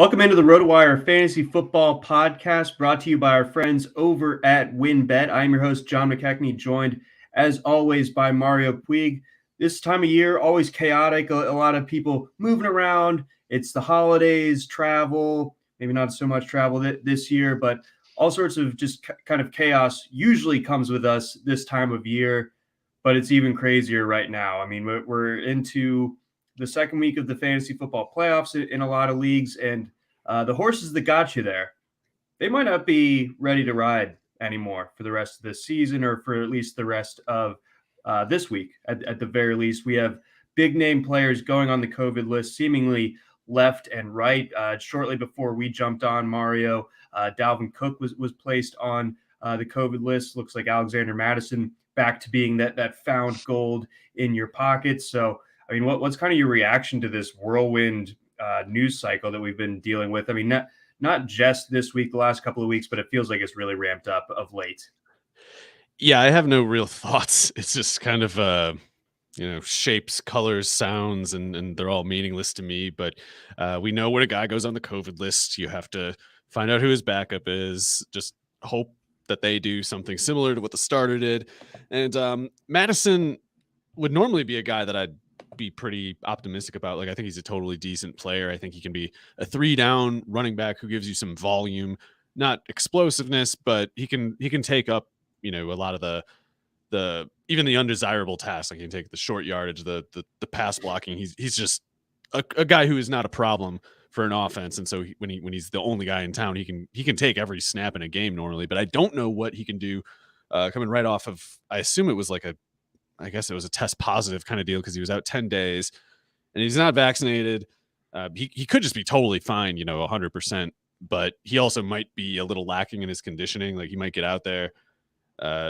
Welcome into the RotoWire Fantasy Football Podcast, brought to you by our friends over at WinBet. I am your host, John McKechnie, joined as always by Mario Puig. This time of year, always chaotic, a lot of people moving around. It's the holidays, travel, maybe not so much travel this year, but all sorts of just kind of chaos usually comes with us this time of year, but it's even crazier right now. I mean, we're into the second week of the fantasy football playoffs in a lot of leagues, and the horses that got you there, they might not be ready to ride anymore for the rest of this season, or for at least the rest of this week. At the very least, we have big name players going on the COVID list, seemingly left and right. Shortly before we jumped on, Mario, Dalvin Cook was placed on the COVID list. Looks like Alexander Madison back to being that found gold in your pocket. So, I mean, what's kind of your reaction to this whirlwind news cycle that we've been dealing with? I mean, not just this week, the last couple of weeks, but it feels like it's really ramped up of late. Yeah, I have no real thoughts. It's just kind of shapes, colors, sounds, and they're all meaningless to me. But we know when a guy goes on the COVID list, you have to find out who his backup is. Just hope that they do something similar to what the starter did. And Madison would normally be a guy that I'd be pretty optimistic about. Like, I think he's a totally decent player. I think he can be a 3-down running back who gives you some volume, not explosiveness, but he can take up, a lot of the even the undesirable tasks. Like, he can take the short yardage, the pass blocking. He's just a guy who is not a problem for an offense. And so when he's the only guy in town, he can take every snap in a game normally. But I don't know what he can do coming right off of, I assume it was I guess it was a test positive kind of deal, because he was out 10 days and he's not vaccinated. He could just be totally fine, 100%, but he also might be a little lacking in his conditioning. Like, he might get out there,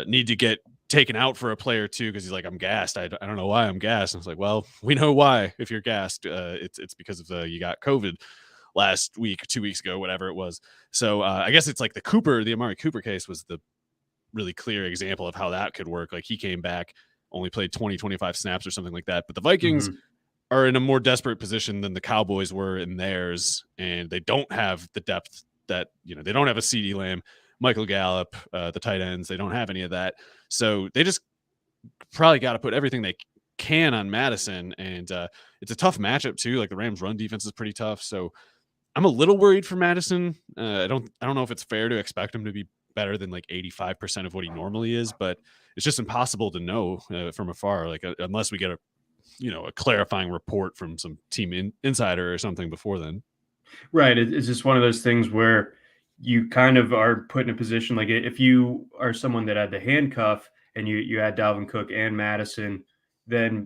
need to get taken out for a play or two, because he's like, I'm gassed. I don't know why I'm gassed. And it's like, well, we know why. If you're gassed, it's because of you got COVID last week, 2 weeks ago, whatever it was. So I guess it's like the Amari Cooper case was the really clear example of how that could work. Like, he came back, only played 20-25 snaps or something like that. But the Vikings are in a more desperate position than the Cowboys were in theirs, and they don't have the depth that, they don't have a CeeDee Lamb, Michael Gallup, the tight ends. They don't have any of that. So they just probably got to put everything they can on Madison. And it's a tough matchup too. Like, the Rams run defense is pretty tough. So I'm a little worried for Madison. I don't know if it's fair to expect him to be better than like 85% of what he normally is, but it's just impossible to know from afar, like unless we get a clarifying report from some team insider or something before then. Right. It's just one of those things where you kind of are put in a position, like, if you are someone that had the handcuff and you had Dalvin Cook and Madison, then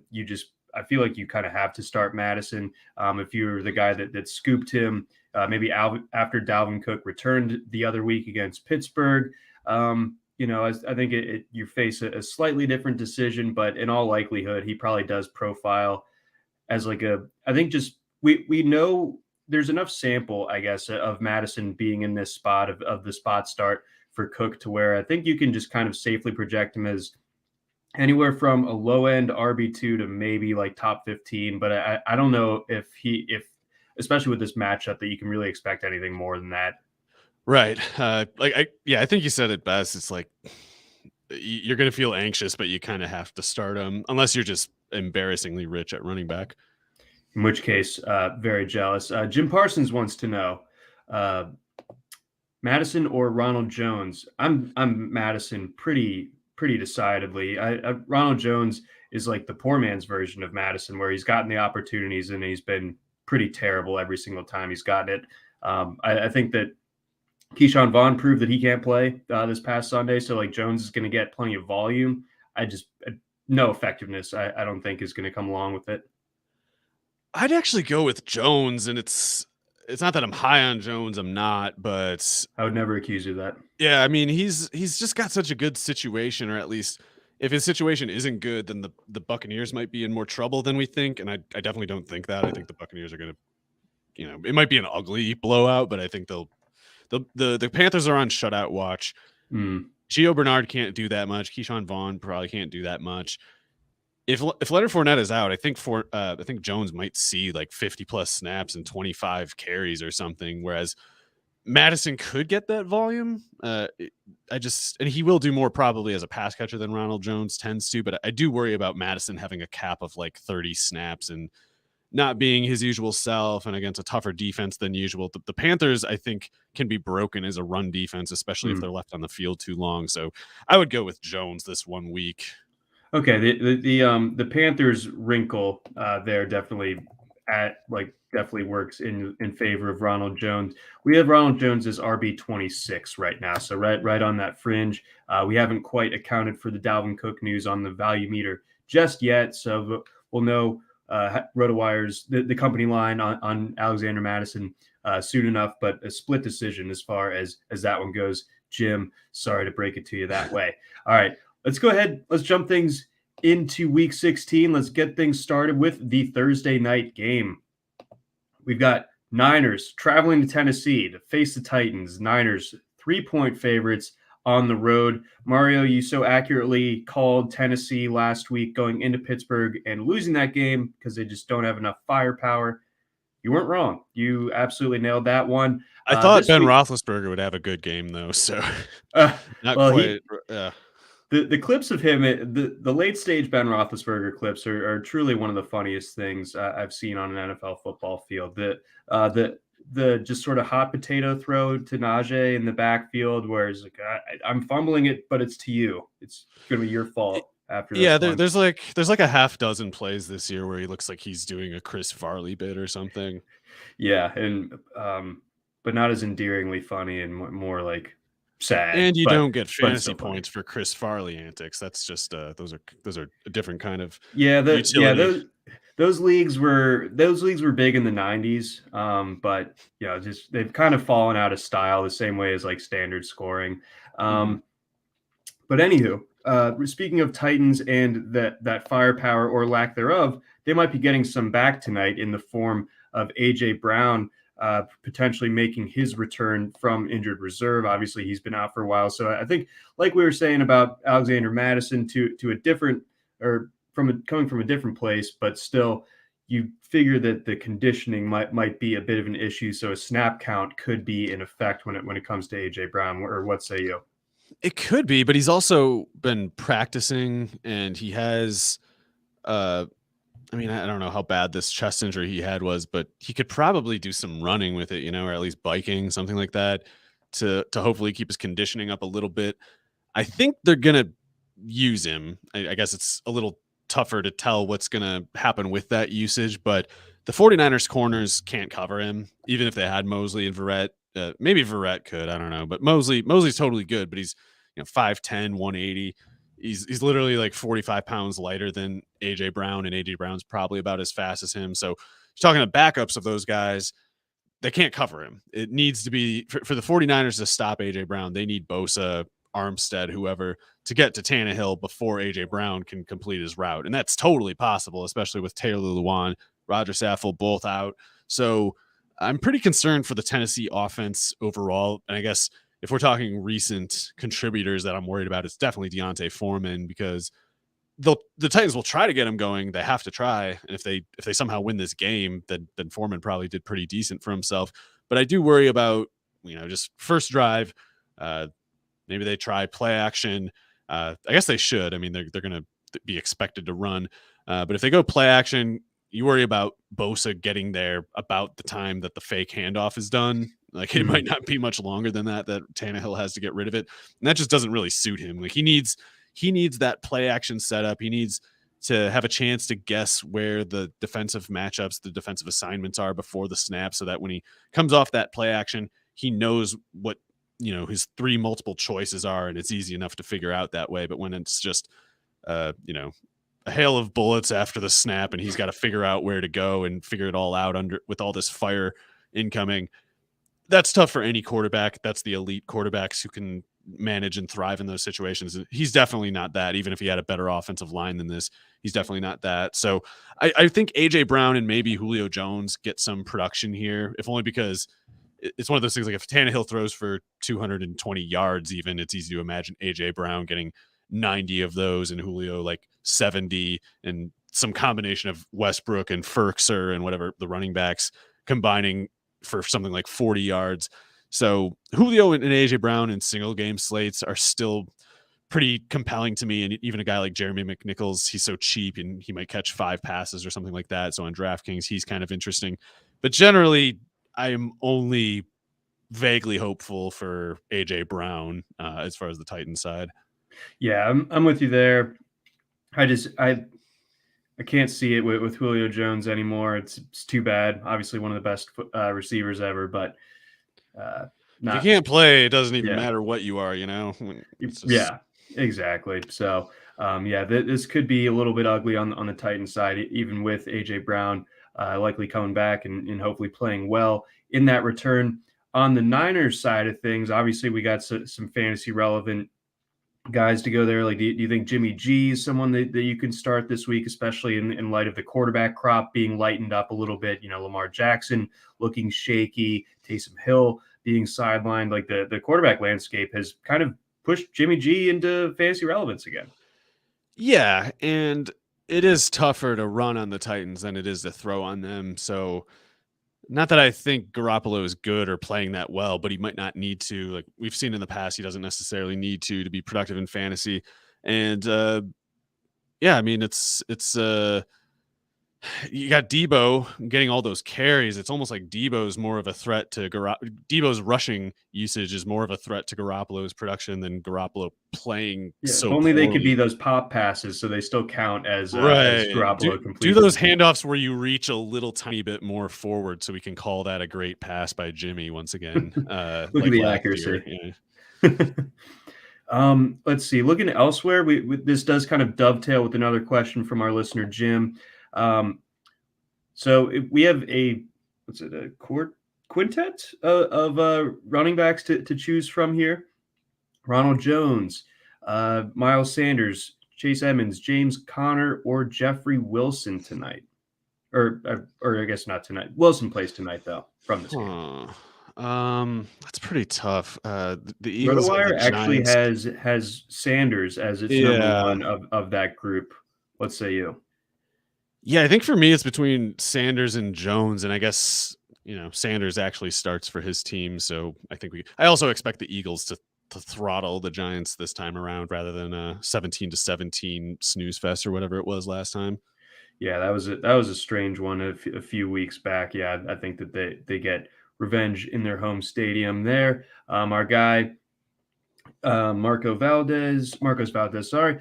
I feel like you kind of have to start Madison. If you're the guy that scooped him, maybe after Dalvin Cook returned the other week against Pittsburgh, I think you face a slightly different decision, but in all likelihood, he probably does profile as I think just we know there's enough sample, I guess, of Madison being in this spot of the spot start for Cook, to where I think you can just kind of safely project him as anywhere from a low end RB2 to maybe like top 15. But I don't know if especially with this matchup, that you can really expect anything more than that. Right. I think you said it best. It's like, you're going to feel anxious, but you kind of have to start him unless you're just embarrassingly rich at running back. In which case, very jealous. Jim Parsons wants to know, Madison or Ronald Jones? I'm Madison pretty decidedly. Ronald Jones is like the poor man's version of Madison, where he's gotten the opportunities and he's been pretty terrible every single time he's gotten it. I think that Keyshawn Vaughn proved that he can't play this past Sunday, so like Jones is going to get plenty of volume. No effectiveness, I don't think, is going to come along with it. I'd actually go with Jones, and it's not that I'm high on Jones. I'm not, but I would never accuse you of that. Yeah, I mean, he's just got such a good situation, or at least if his situation isn't good, then the Buccaneers might be in more trouble than we think. And I definitely don't think that. I think the Buccaneers are going to, it might be an ugly blowout, but I think the Panthers are on shutout watch. Gio Bernard can't do that much. Keyshawn Vaughn probably can't do that much. if Leonard Fournette is out, I think Jones might see like 50 plus snaps and 25 carries or something, whereas Madison could get that volume. And he will do more probably as a pass catcher than Ronald Jones tends to, but I do worry about Madison having a cap of like 30 snaps and not being his usual self and against a tougher defense than usual. The Panthers, I think, can be broken as a run defense, especially if they're left on the field too long. So I would go with Jones this 1 week. Okay, the Panthers wrinkle there definitely definitely works in favor of Ronald Jones. We have Ronald Jones as RB26 right now, so right on that fringe. We haven't quite accounted for the Dalvin Cook news on the value meter just yet, so we'll know RotoWire's the company line on Alexander Madison soon enough. But a split decision as far as that one goes. Jim, sorry to break it to you that way. All right. Let's go ahead. Let's jump things into week 16. Let's get things started with the Thursday night game. We've got Niners traveling to Tennessee to face the Titans. Niners 3-point favorites on the road. Mario, you so accurately called Tennessee last week going into Pittsburgh and losing that game because they just don't have enough firepower. You weren't wrong. You absolutely nailed that one. I thought Ben Roethlisberger would have a good game, though, so not quite. The clips of him, the late stage Ben Roethlisberger clips are truly one of the funniest things I've seen on an NFL football field. The just sort of hot potato throw to Najee in the backfield, where it's like I'm fumbling it, but it's to you. It's going to be your fault after. Yeah, there's like a half dozen plays this year where he looks like he's doing a Chris Farley bit or something. Yeah, and but not as endearingly funny and more like sad. And you don't get fantasy points for Chris Farley antics. That's just those are a different kind of utility. Those leagues were big in the 90s, but just they've kind of fallen out of style the same way as like standard scoring. But anywho, speaking of Titans and that firepower or lack thereof, they might be getting some back tonight in the form of AJ Brown. Potentially making his return from injured reserve. Obviously, he's been out for a while. So I think, like we were saying about Alexander Madison, to a different or coming from a different place, but still, you figure that the conditioning might be a bit of an issue. So a snap count could be in effect when it comes to AJ Brown. Or what say you? It could be, but he's also been practicing, and he has. I mean, I don't know how bad this chest injury he had was, but he could probably do some running with it, or at least biking, something like that, to hopefully keep his conditioning up a little bit. I think they're going to use him. I guess it's a little tougher to tell what's going to happen with that usage, but the 49ers corners can't cover him, even if they had Mosley and Verrett. Maybe Verrett could, I don't know, but Mosley's totally good, but he's 5'10", 180. He's literally like 45 pounds lighter than AJ Brown, and AJ Brown's probably about as fast as him. So you're talking to backups of those guys, they can't cover him. It needs to be for the 49ers to stop AJ Brown. They need Bosa, Armstead, whoever, to get to Tannehill before AJ Brown can complete his route. And that's totally possible, especially with Taylor Lewan, Roger Saffold both out. So I'm pretty concerned for the Tennessee offense overall. And I guess if we're talking recent contributors that I'm worried about, it's definitely Deontay Foreman, because the Titans will try to get him going. They have to try. And if they somehow win this game, then Foreman probably did pretty decent for himself. But I do worry about, just first drive. Maybe they try play action. I guess they should. I mean, they're going to be expected to run. But if they go play action, you worry about Bosa getting there about the time that the fake handoff is done. Like, it might not be much longer than that Tannehill has to get rid of it. And that just doesn't really suit him. Like, he needs that play action setup. He needs to have a chance to guess where the defensive matchups, the defensive assignments are before the snap, so that when he comes off that play action, he knows what, his three multiple choices are, and it's easy enough to figure out that way. But when it's just, a hail of bullets after the snap, and he's got to figure out where to go and figure it all out with all this fire incoming, that's tough for any quarterback. That's the elite quarterbacks who can manage and thrive in those situations. He's definitely not that. Even if he had a better offensive line than this, he's definitely not that. So I think AJ Brown and maybe Julio Jones get some production here, if only because it's one of those things, like if Tannehill throws for 220 yards, even, it's easy to imagine AJ Brown getting 90 of those and Julio like 70, and some combination of Westbrook and Ferkser and whatever the running backs combining for something like 40 yards. So Julio and AJ Brown in single game slates are still pretty compelling to me. And even a guy like Jeremy McNichols, he's so cheap and he might catch 5 passes or something like that. So on DraftKings, he's kind of interesting. But generally, I am only vaguely hopeful for AJ Brown as far as the Titans side. Yeah, I'm with you there. I can't see it with Julio Jones anymore. It's too bad. Obviously, one of the best receivers ever, but if you can't play, it doesn't even yeah. matter what you are, you know? Yeah, exactly. So, this could be a little bit ugly on the Titans side, even with AJ Brown likely coming back and hopefully playing well in that return. On the Niners side of things, obviously we got some fantasy relevant guys to go there. Like, do you think Jimmy G is someone that you can start this week, especially in light of the quarterback crop being lightened up a little bit? You know, Lamar Jackson looking shaky, Taysom Hill being sidelined. Like the quarterback landscape has kind of pushed Jimmy G into fantasy relevance again. Yeah, and it is tougher to run on the Titans than it is to throw on them. So not that I think Garoppolo is good or playing that well, but he might not need to. Like we've seen in the past, he doesn't necessarily need to be productive in fantasy. And yeah, I mean it's you got Debo getting all those carries. It's almost like Debo's more of a threat to Debo's rushing usage is more of a threat to Garoppolo's production than Garoppolo playing. Yeah, so if only poorly. they could be those pop passes, so they still count as Garoppolo completion. Do those handoffs where you reach a little tiny bit more forward, so we can call that a great pass by Jimmy once again. Look at the accuracy. Let's see. Looking elsewhere, this does kind of dovetail with another question from our listener Jim. So we have a quintet of running backs to choose from here. Ronald Jones, Miles Sanders, Chase Edmonds, James Conner, or Jeffrey Wilson tonight. Or I guess not tonight. Wilson plays tonight though from this game. That's pretty tough. The Eagles RotoWire actually has Sanders as its number one of that group. What say you? Yeah, I think for me it's between Sanders and Jones, and I guess Sanders actually starts for his team, so I also expect the Eagles to throttle the Giants this time around rather than a 17-17 snooze fest or whatever it was last time. Yeah, that was a strange one a few weeks back. Yeah, I think that they get revenge in their home stadium there. Our guy Marcos Valdez, sorry.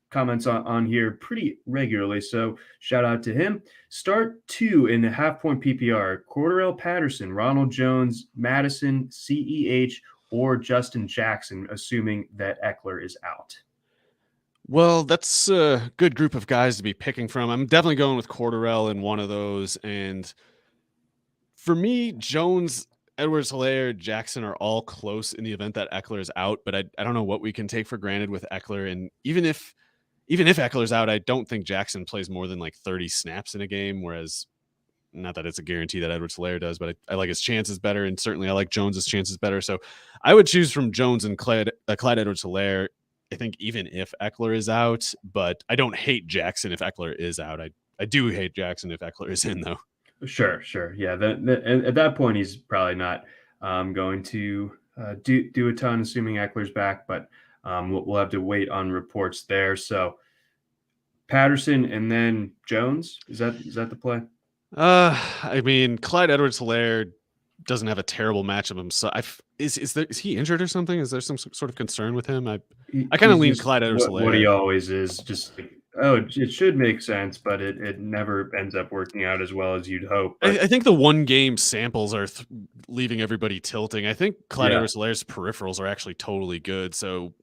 Comments on here pretty regularly, so shout out to him. Start 2 in the half-point PPR: Cordarrelle Patterson, Ronald Jones, Madison, CEH, or Justin Jackson, assuming that Eckler is out. Well, that's a good group of guys to be picking from. I'm definitely going with Cordarrelle in one of those, and for me, Jones, Edwards-Helaire, Jackson are all close in the event that Eckler is out, but I don't know what we can take for granted with Eckler, and even if Eckler's out, I don't think Jackson plays more than like 30 snaps in a game, whereas not that it's a guarantee that Edwards-Helaire does, but I like his chances better, and certainly I like Jones's chances better. So I would choose from Jones and Clyde Edwards-Helaire, I think, even if Eckler is out, but I don't hate Jackson if Eckler is out. I do hate Jackson if Eckler is in, though. Sure. Yeah, at that point, he's probably not going to do a ton, assuming Eckler's back, but we'll have to wait on reports there. So Patterson and then Jones, is that the play? I mean, Clyde Edwards-Helaire doesn't have a terrible matchup himself. Is he injured or something? Is there some sort of concern with him? I kind of lean Clyde Edwards-Helaire. What he always is, just like, it should make sense, but it never ends up working out as well as you'd hope. I think the one game samples are leaving everybody tilting. I think Clyde Edwards-Hilaire's peripherals are actually totally good. So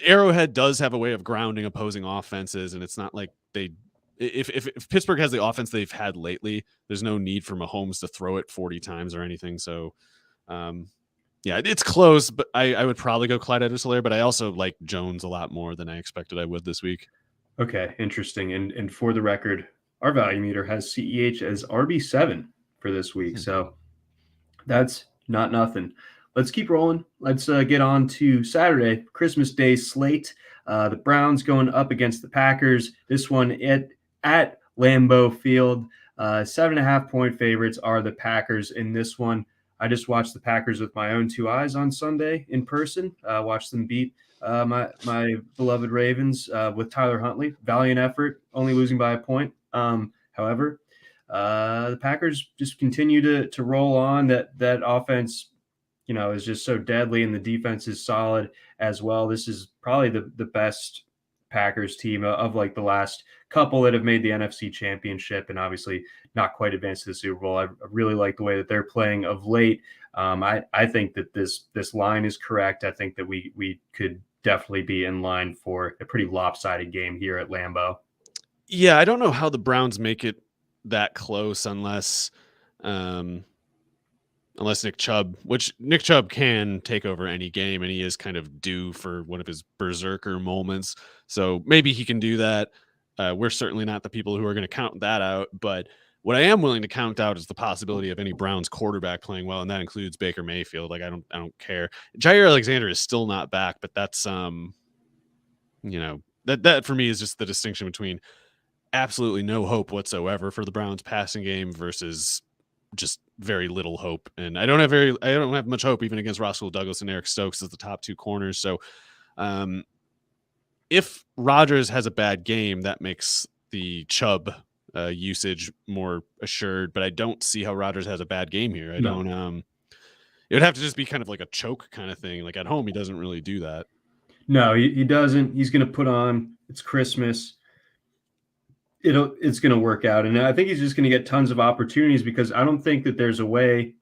Arrowhead does have a way of grounding opposing offenses, and it's not like if Pittsburgh has the offense they've had lately, there's no need for Mahomes to throw it 40 times or anything. So, yeah, it's close, but I would probably go Clyde Edwards-Helaire, but I also like Jones a lot more than I expected I would this week. Okay, interesting. And for the record, our value meter has CEH as RB7 for this week, so that's not nothing. let's keep rolling. Let's get on to Saturday, Christmas Day slate. The Browns going up against the Packers. This one at Lambeau Field. 7.5-point favorites are the Packers in this one. I just watched the Packers with my own two eyes on Sunday in person. Watched them beat my beloved Ravens with Tyler Huntley. Valiant effort, only losing by a point. However, the Packers just continue to roll on. That offense, is just so deadly, and the defense is solid as well. This is probably the best Packers team of like the last couple that have made the NFC Championship and obviously not quite advanced to the Super Bowl. I really like the way that they're playing of late. I think that this line is correct. I think that we could definitely be in line for a pretty lopsided game here at Lambeau. Yeah, I don't know how the Browns make it that close unless Nick Chubb, which Nick Chubb can take over any game, and he is kind of due for one of his berserker moments. So maybe he can do that. We're certainly not the people who are going to count that out, but what I am willing to count out is the possibility of any Browns quarterback playing well, and that includes Baker Mayfield. Like I don't care. Jair Alexander is still not back, but that's that for me is just the distinction between absolutely no hope whatsoever for the Browns passing game versus just very little hope. And I don't have much hope even against Russell Douglas and Eric Stokes as the top two corners. So if Rodgers has a bad game, that makes the Chubb usage more assured, but I don't see how Rodgers has a bad game here. It would have to just be kind of like a choke kind of thing. Like at home, he doesn't really do that. No, he doesn't. He's going to put on, it's Christmas. It's going to work out. And I think he's just going to get tons of opportunities because I don't think that there's a way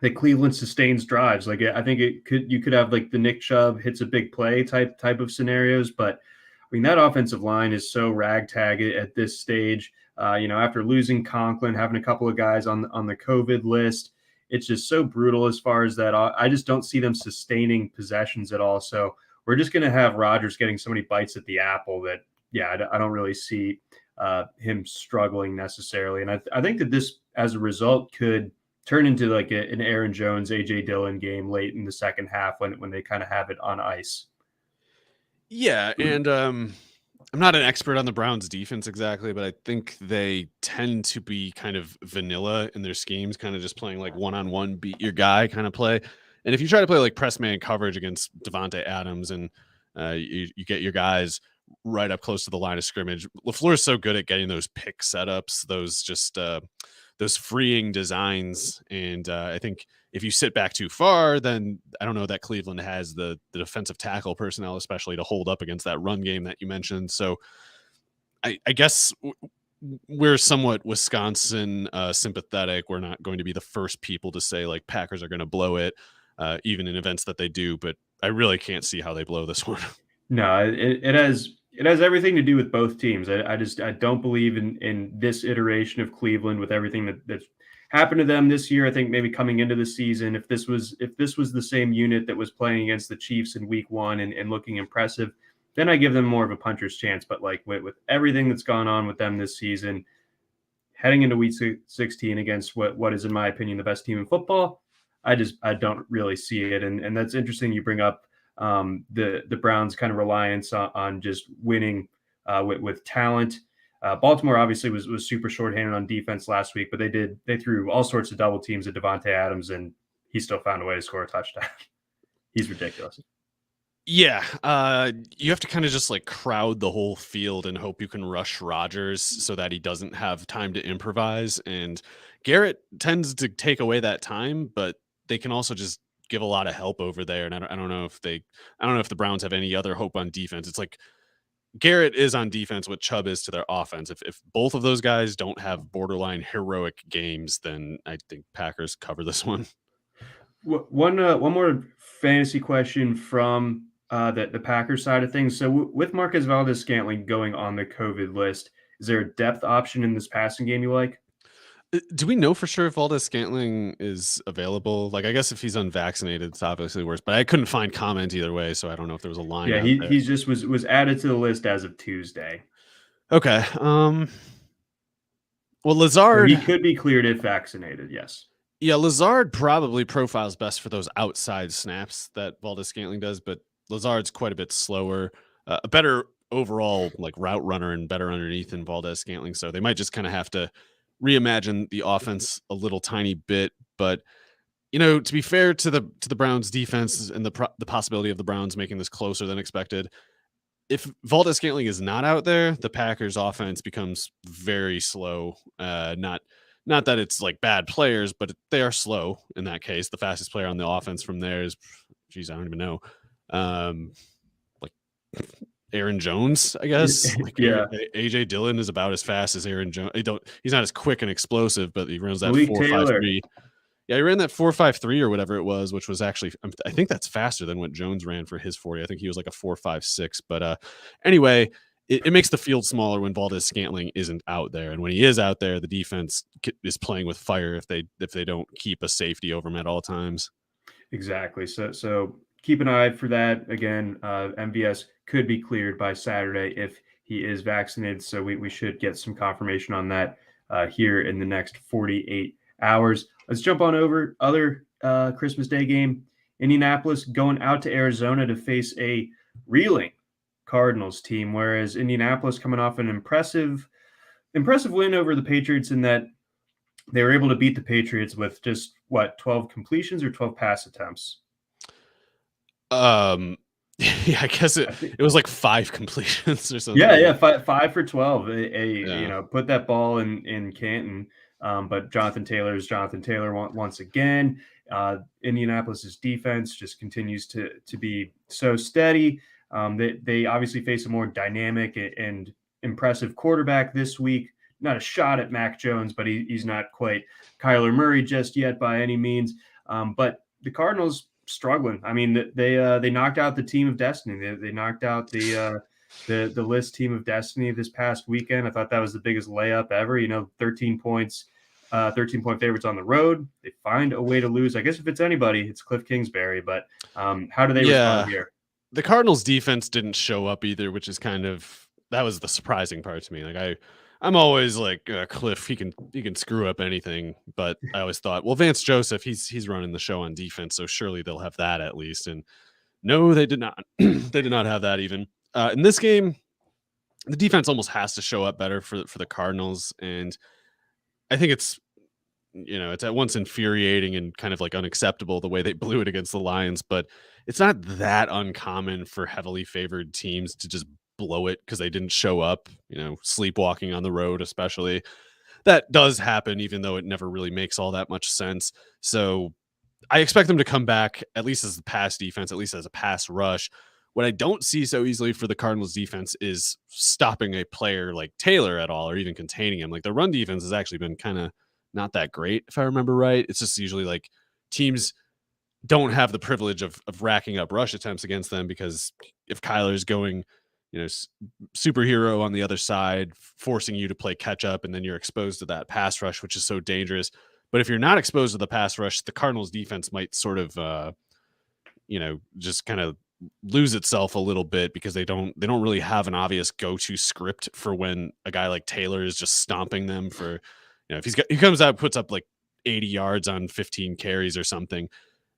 that Cleveland sustains drives. Like I think you could have like the Nick Chubb hits a big play type of scenarios, but I mean that offensive line is so ragtag at this stage. After losing Conklin, having a couple of guys on the COVID list, it's just so brutal as far as that. I just don't see them sustaining possessions at all. So we're just going to have Rodgers getting so many bites at the apple that, I don't really see him struggling necessarily. And I think that this, as a result, could turn into like an Aaron Jones, A.J. Dillon game late in the second half when they kind of have it on ice. Yeah, and I'm not an expert on the Browns defense exactly, but I think they tend to be kind of vanilla in their schemes, kind of just playing like one-on-one beat your guy kind of play. And if you try to play like press man coverage against Devontae Adams and you get your guys right up close to the line of scrimmage, LaFleur is so good at getting those pick setups, those freeing designs. And I think if you sit back too far, then I don't know that Cleveland has the defensive tackle personnel, especially to hold up against that run game that you mentioned. So I guess we're somewhat Wisconsin sympathetic. We're not going to be the first people to say like Packers are going to blow it, even in events that they do, but I really can't see how they blow this one. No, it has everything to do with both teams. I don't believe in this iteration of Cleveland with everything that's happened to them this year. I think maybe coming into the season, if this was the same unit that was playing against the Chiefs in week one and looking impressive, then I give them more of a puncher's chance. But like with everything that's gone on with them this season, heading into week 16 against what is, in my opinion, the best team in football, I don't really see it. And that's interesting you bring up the Browns' kind of reliance on just winning with talent. Baltimore obviously was super shorthanded on defense last week, but they threw all sorts of double teams at Devontae Adams, and he still found a way to score a touchdown. He's ridiculous. Yeah, you have to kind of just like crowd the whole field and hope you can rush Rodgers so that he doesn't have time to improvise. And Garrett tends to take away that time, but they can also just give a lot of help over there. And I don't know if the Browns have any other hope on defense. It's like Garrett is on defense what Chubb is to their offense. If both of those guys don't have borderline heroic games, then I think Packers cover this one. One more fantasy question from the Packers side of things. So with Marquez Valdes-Scantling going on the COVID list, is there a depth option in this passing game you like? Do we know for sure if Valdes-Scantling is available? Like, I guess if he's unvaccinated, it's obviously worse. But I couldn't find comment either way, so I don't know if there was a line. Yeah, he's just was added to the list as of Tuesday. Okay. Well, Lazard, so he could be cleared if vaccinated. Yes. Yeah, Lazard probably profiles best for those outside snaps that Valdez-Scantling does, but Lazard's quite a bit slower, a better overall like route runner and better underneath than Valdez-Scantling. So they might just kind of have to reimagine the offense a little tiny bit. But to be fair to the Browns defense and the possibility of the Browns making this closer than expected, if Valdez-Scantling is not out there, the Packers offense becomes very slow. Not that it's like bad players, but they are slow in that case. The fastest player on the offense from there is, geez, I don't even know. Like Aaron Jones, I guess. Like Yeah. AJ Dillon is about as fast as Aaron Jones. He's not as quick and explosive, but he runs that Malik 4.53. Taylor. Yeah, he ran that 4.53 or whatever it was, which was actually, I think that's faster than what Jones ran for his 40. I think he was like a 4.56. But anyway, it makes the field smaller when Valdez-Scantling isn't out there, and when he is out there, the defense is playing with fire if they don't keep a safety over him at all times. Exactly. So keep an eye for that. Again, MVS could be cleared by Saturday if he is vaccinated. So we should get some confirmation on that here in the next 48 hours. Let's jump on over other Christmas Day game. Indianapolis going out to Arizona to face a reeling Cardinals team, whereas Indianapolis coming off an impressive win over the Patriots in that they were able to beat the Patriots with just 12 completions or 12 pass attempts. Yeah, I guess it was like 5 completions or something. Yeah, 5 for 12. Put that ball in Canton. But Jonathan Taylor once again. Indianapolis's defense just continues to be so steady. They obviously face a more dynamic and impressive quarterback this week. Not a shot at Mac Jones, but he's not quite Kyler Murray just yet by any means. But the Cardinals struggling. I mean, they knocked out the team of destiny. They knocked out the list team of destiny this past weekend. I thought that was the biggest layup ever. 13 points, 13-point favorites on the road. They find a way to lose. I guess if it's anybody, it's Cliff Kingsbury. But how do they respond here? The Cardinals defense didn't show up either, which is that was the surprising part to me. Like I'm always like Cliff. He can screw up anything, but I always thought, well, Vance Joseph, he's running the show on defense, so surely they'll have that at least. And no, they did not. They did not have that even in this game. The defense almost has to show up better for the Cardinals, and I think it's at once infuriating and kind of like unacceptable the way they blew it against the Lions, but it's not that uncommon for heavily favored teams to just blow it because they didn't show up, sleepwalking on the road, especially. That does happen, even though it never really makes all that much sense. So I expect them to come back, at least as the pass defense, at least as a pass rush. What I don't see so easily for the Cardinals defense is stopping a player like Taylor at all, or even containing him. Like the run defense has actually been kind of not that great, if I remember right. It's just usually like teams don't have the privilege of racking up rush attempts against them, because if Kyler's going, superhero on the other side, forcing you to play catch up, and then you're exposed to that pass rush, which is so dangerous. But if you're not exposed to the pass rush, the Cardinals defense might sort of, just kind of lose itself a little bit, because they don't really have an obvious go-to script for when a guy like Taylor is just stomping them for, if he comes out, puts up like 80 yards on 15 carries or something.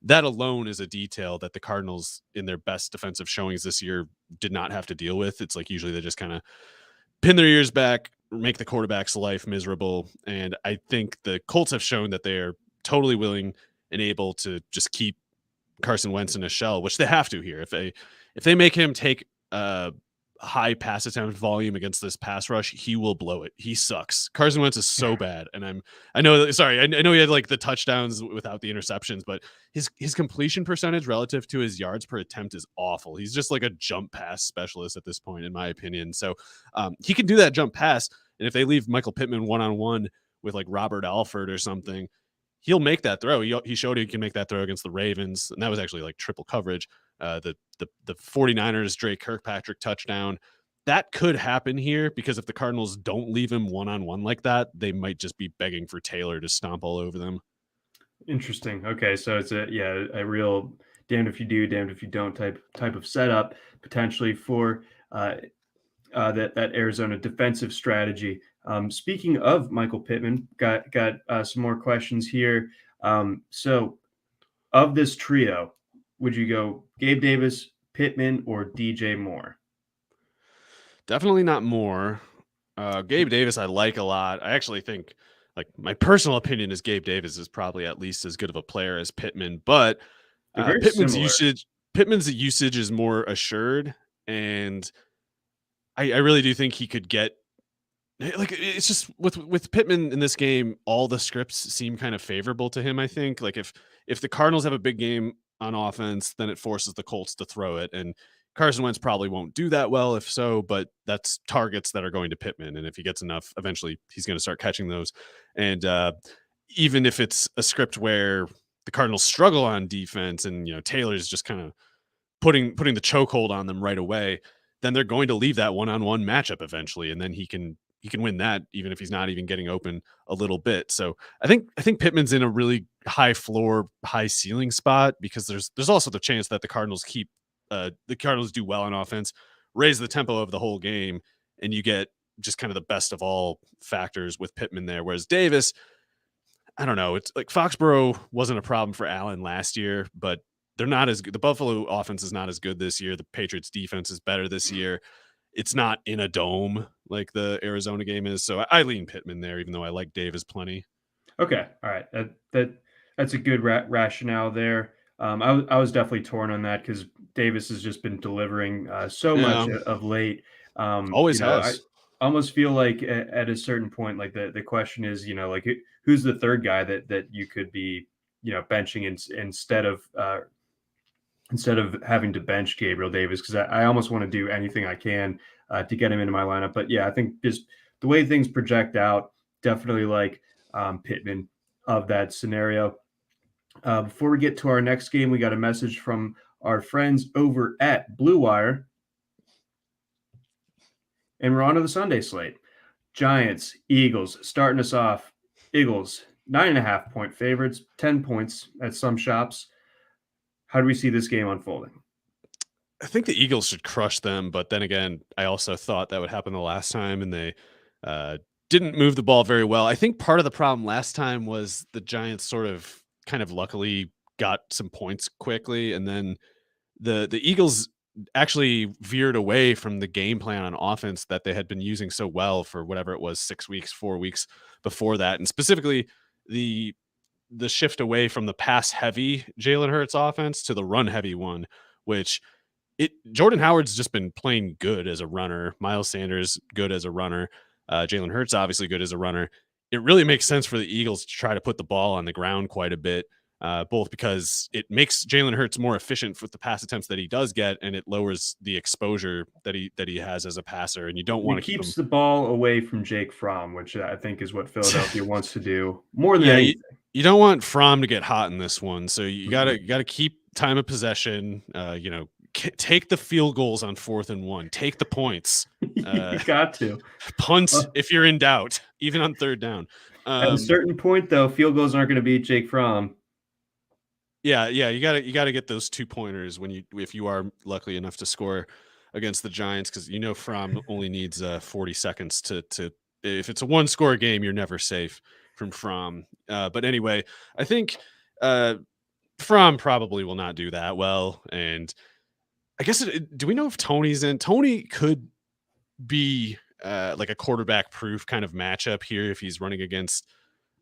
That alone is a detail that the Cardinals in their best defensive showings this year did not have to deal with. It's like usually they just kind of pin their ears back, make the quarterback's life miserable. And I think the Colts have shown that they're totally willing and able to just keep Carson Wentz in a shell, which they have to here. If they make him take high pass attempt volume against this pass rush, he will blow it. He sucks. Carson Wentz is so bad. And I know he had like the touchdowns without the interceptions, but his completion percentage relative to his yards per attempt is awful. He's just like a jump pass specialist at this point, in my opinion. So he can do that jump pass. And if they leave Michael Pittman one-on-one with like Robert Alford or something, he'll make that throw. He showed he can make that throw against the Ravens, and that was actually like triple coverage. The 49ers Drake Kirkpatrick touchdown, that could happen here, because if the Cardinals don't leave him one-on-one like that, they might just be begging for Taylor to stomp all over them. Interesting. Okay, so it's a real damned if you do, damned if you don't type of setup potentially for that Arizona defensive strategy. Speaking of Michael Pittman, got some more questions here. So of this trio, would you go Gabe Davis, Pittman, or DJ Moore? Definitely not Moore. Gabe Davis, I like a lot. I actually think, like, my personal opinion is Gabe Davis is probably at least as good of a player as Pittman, but They're very Pittman's similar. usage is more assured, and I really do think he could get like it's just with Pittman in this game, all the scripts seem kind of favorable to him. I think like if the Cardinals have a big game on offense, then it forces the Colts to throw it, and Carson Wentz probably won't do that well if so, but that's targets that are going to Pittman, and if he gets enough, eventually he's going to start catching those. And even if it's a script where the Cardinals struggle on defense, and Taylor's just kind of putting the chokehold on them right away, then they're going to leave that one-on-one matchup eventually, and then he can win that even if he's not even getting open a little bit. So I think Pittman's in a really high floor, high ceiling spot because there's also the chance that the Cardinals do well on offense, raise the tempo of the whole game, and you get just kind of the best of all factors with Pittman there. Whereas Davis, I don't know. It's like Foxborough wasn't a problem for Allen last year, but they're not as good. The Buffalo offense is not as good this year. The Patriots defense is better this year. It's not in a dome like the Arizona game is. So I lean Pittman there, even though I like Davis plenty. Okay, all right. That's a good rationale there. I was definitely torn on that because Davis has just been delivering so much Yeah, of late. always I has. almost feel like at a certain point, like the question is, like who's the third guy that you could be, benching instead of having to bench Gabriel Davis, because I almost want to do anything I can to get him into my lineup. But yeah, I think just the way things project out, definitely like Pittman of that scenario. Before we get to our next game, we got a message from our friends over at Blue Wire, and we're on to the Sunday slate. Giants, Eagles, starting us off. Eagles, 9.5-point favorites, 10 points at some shops. How do we see this game unfolding? I think the Eagles should crush them, but then again, I also thought that would happen the last time, and they uh, didn't move the ball very well. I think part of the problem last time was the Giants sort of kind of luckily got some points quickly, and then the Eagles actually veered away from the game plan on offense that they had been using so well for whatever it was 6 weeks, 4 weeks before that, and specifically the shift away from the pass heavy Jalen Hurts offense to the run heavy one, which Jordan Howard's just been playing good as a runner. Miles Sanders good as a runner. Jalen Hurts obviously good as a runner. It really makes sense for the Eagles to try to put the ball on the ground quite a bit, both because it makes Jalen Hurts more efficient with the pass attempts that he does get, and it lowers the exposure that he has as a passer. And you don't want It to keep him. keeps the ball away from Jake Fromm, which I think is what Philadelphia wants to do more than Yeah, anything. you don't want Fromm to get hot in this one, so you gotta Mhm. you gotta keep time of possession. Take the field goals on 4th and 1. Take the points. You Uh, got to. punt Uh, if you're in doubt, even on 3rd down. at a Um, certain point, though, field goals aren't going to beat Jake Fromm. yeah, you gotta get those 2 pointers if you are lucky enough to score against the Giants, because Fromm only needs 40 seconds to if it's a one score game, you're never safe from Fromm. But anyway, I think Fromm probably will not do that well, and I guess do we know if Tony's in? Tony could be like a quarterback proof kind of matchup here if he's running against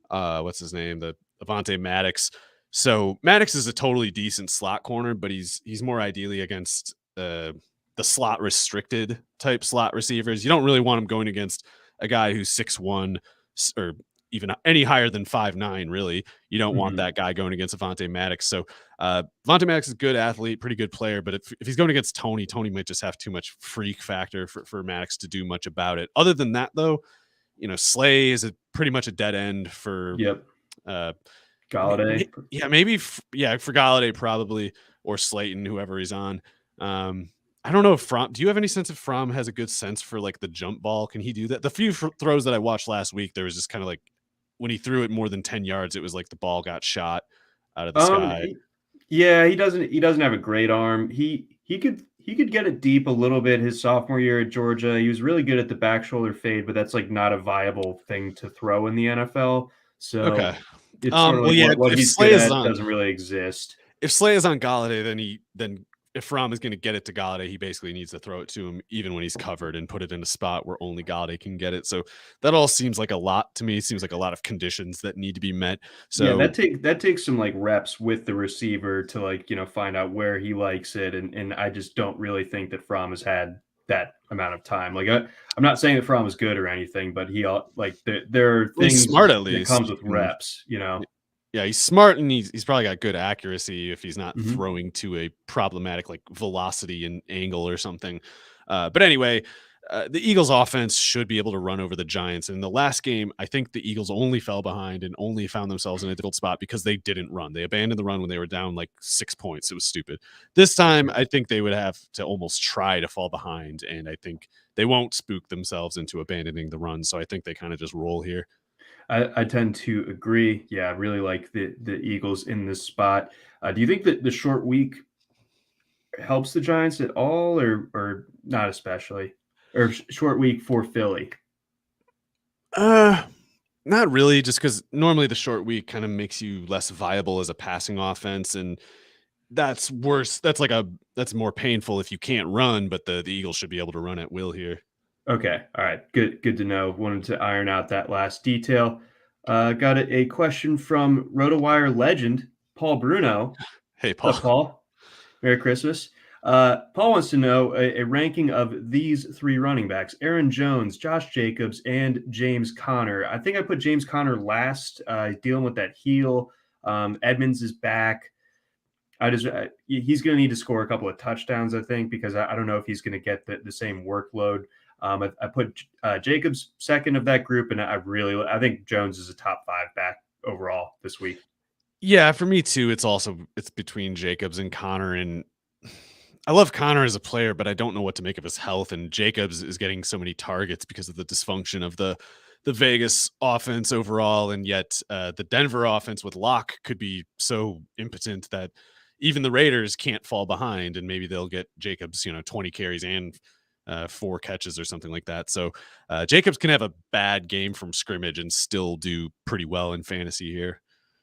what's his name, the Avante Maddox. So Maddox is a totally decent slot corner, but he's more ideally against the slot restricted type slot receivers. You don't really want him going against a guy who's 6'1" or even any higher than 5'9", really. You don't want Mhm. that guy going against Avante Maddox. So Avante Maddox is a good athlete, pretty good player, but if he's going against Tony might just have too much freak factor for Maddox to do much about it. Other than that, though, Slay is pretty much a dead end for Yep. uh Galladay. yeah, maybe for Galladay probably, or Slayton, whoever he's on. I don't know if Fromm, do you have any sense if Fromm has a good sense for like the jump ball? Can he do that? The few throws that I watched last week, there was just kind of like when he threw it more than 10 yards, it was like the ball got shot out of the Um, sky. yeah, he doesn't have a great arm. He could get it deep a little bit his sophomore year at Georgia. He was really good at the back shoulder fade, but that's like not a viable thing to throw in the NFL. So Okay. It's sort of Well, like yeah, what if he's Slay good is at on doesn't really exist. if Slay is on Galladay, then if Fromm is going to get it to Galladay, he basically needs to throw it to him even when he's covered and put it in a spot where only Galladay can get it. So that all seems like a lot to me. It seems like a lot of conditions that need to be met. Yeah, So that takes some like reps with the receiver to like, find out where he likes it. And I just don't really think that Fromm has had that amount of time. Like I'm not saying that Fromm is good or anything, but there are he's things smart at that least. comes with reps. Yeah, he's smart and he's probably got good accuracy if he's not Mhm. throwing to a problematic like velocity and angle or something. But anyway, the Eagles offense should be able to run over the Giants. In the last game, I think the Eagles only fell behind and only found themselves in a difficult spot because they didn't run. They abandoned the run when they were down like 6 points. It was stupid. This time, I think they would have to almost try to fall behind, and I think they won't spook themselves into abandoning the run. So I think they kind of just roll here. I tend to agree. Yeah, I really like the Eagles in this spot. Do you think that the short week helps the Giants at all, or not especially, or short week for Philly? Uh, Not really, just because normally the short week kind of makes you less viable as a passing offense, and that's worse. That's more painful if you can't run, but the Eagles should be able to run at will here. Okay, all right, good to know. Wanted to iron out that last detail. Got a question from RotoWire legend Paul Bruno. Hey, Paul. What's up, Paul? Merry Christmas. Paul wants to know a ranking of these three running backs: Aaron Jones, Josh Jacobs, and James Conner. I think I put James Conner last. Dealing with that heel. Edmonds is back. He's going to need to score a couple of touchdowns, I think, because I don't know if he's going to get the same workload. I put Jacobs second of that group, and I think Jones is a top 5 back overall this week. Yeah, for me too. It's between Jacobs and Connor, and I love Connor as a player, but I don't know what to make of his health. And Jacobs is getting so many targets because of the dysfunction of the Vegas offense overall, and yet the Denver offense with Locke could be so impotent that even the Raiders can't fall behind, and maybe they'll get Jacobs, 20 carries and 4 catches or something like that. So Jacobs can have a bad game from scrimmage and still do pretty well in fantasy here.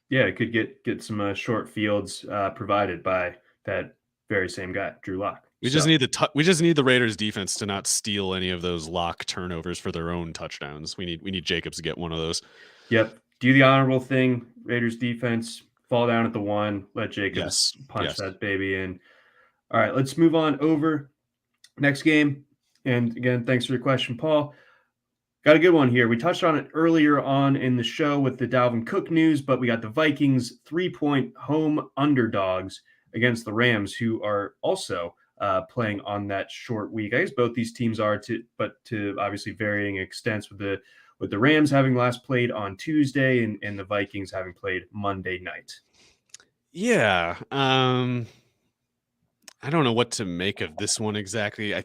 Yeah, it could get some short fields provided by that very same guy, Drew Lock. We just need the Raiders defense to not steal any of those lock turnovers for their own touchdowns. We need Jacobs to get one of those. Yep. Do the honorable thing, Raiders defense, fall down at the 1, let Jacobs punch that baby in. All right, let's move on over next game. And again, thanks for your question, Paul. Got a good one here. We touched on it earlier on in the show with the Dalvin Cook news, but we got the Vikings 3-point home underdogs against the Rams, who are also playing on that short week. I guess both these teams are, but to obviously varying extents, with the Rams having last played on Tuesday and the Vikings having played Monday night. Yeah. I don't know what to make of this one exactly. I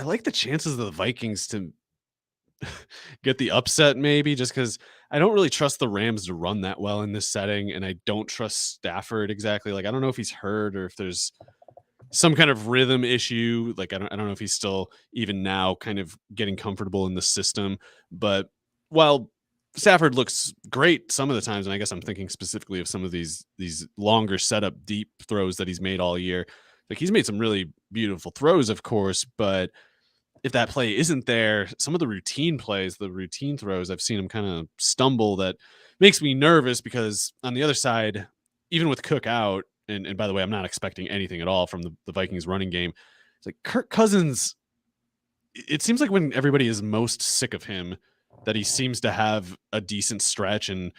like the chances of the Vikings to get the upset, maybe just because I don't really trust the Rams to run that well in this setting, and I don't trust Stafford exactly. Like, I don't know if he's hurt or if there's some kind of rhythm issue. Like, I don't know if he's still even now kind of getting comfortable in the system. But while Stafford looks great some of the times, and I guess I'm thinking specifically of some of these longer setup deep throws that he's made all year. Like, he's made some really beautiful throws, of course, but if that play isn't there, some of the routine plays, the routine throws, I've seen him kind of stumble. That makes me nervous because on the other side, even with Cook out, and by the way, I'm not expecting anything at all from the Vikings running game. It's like Kirk Cousins, it seems like when everybody is most sick of him, that he seems to have a decent stretch, and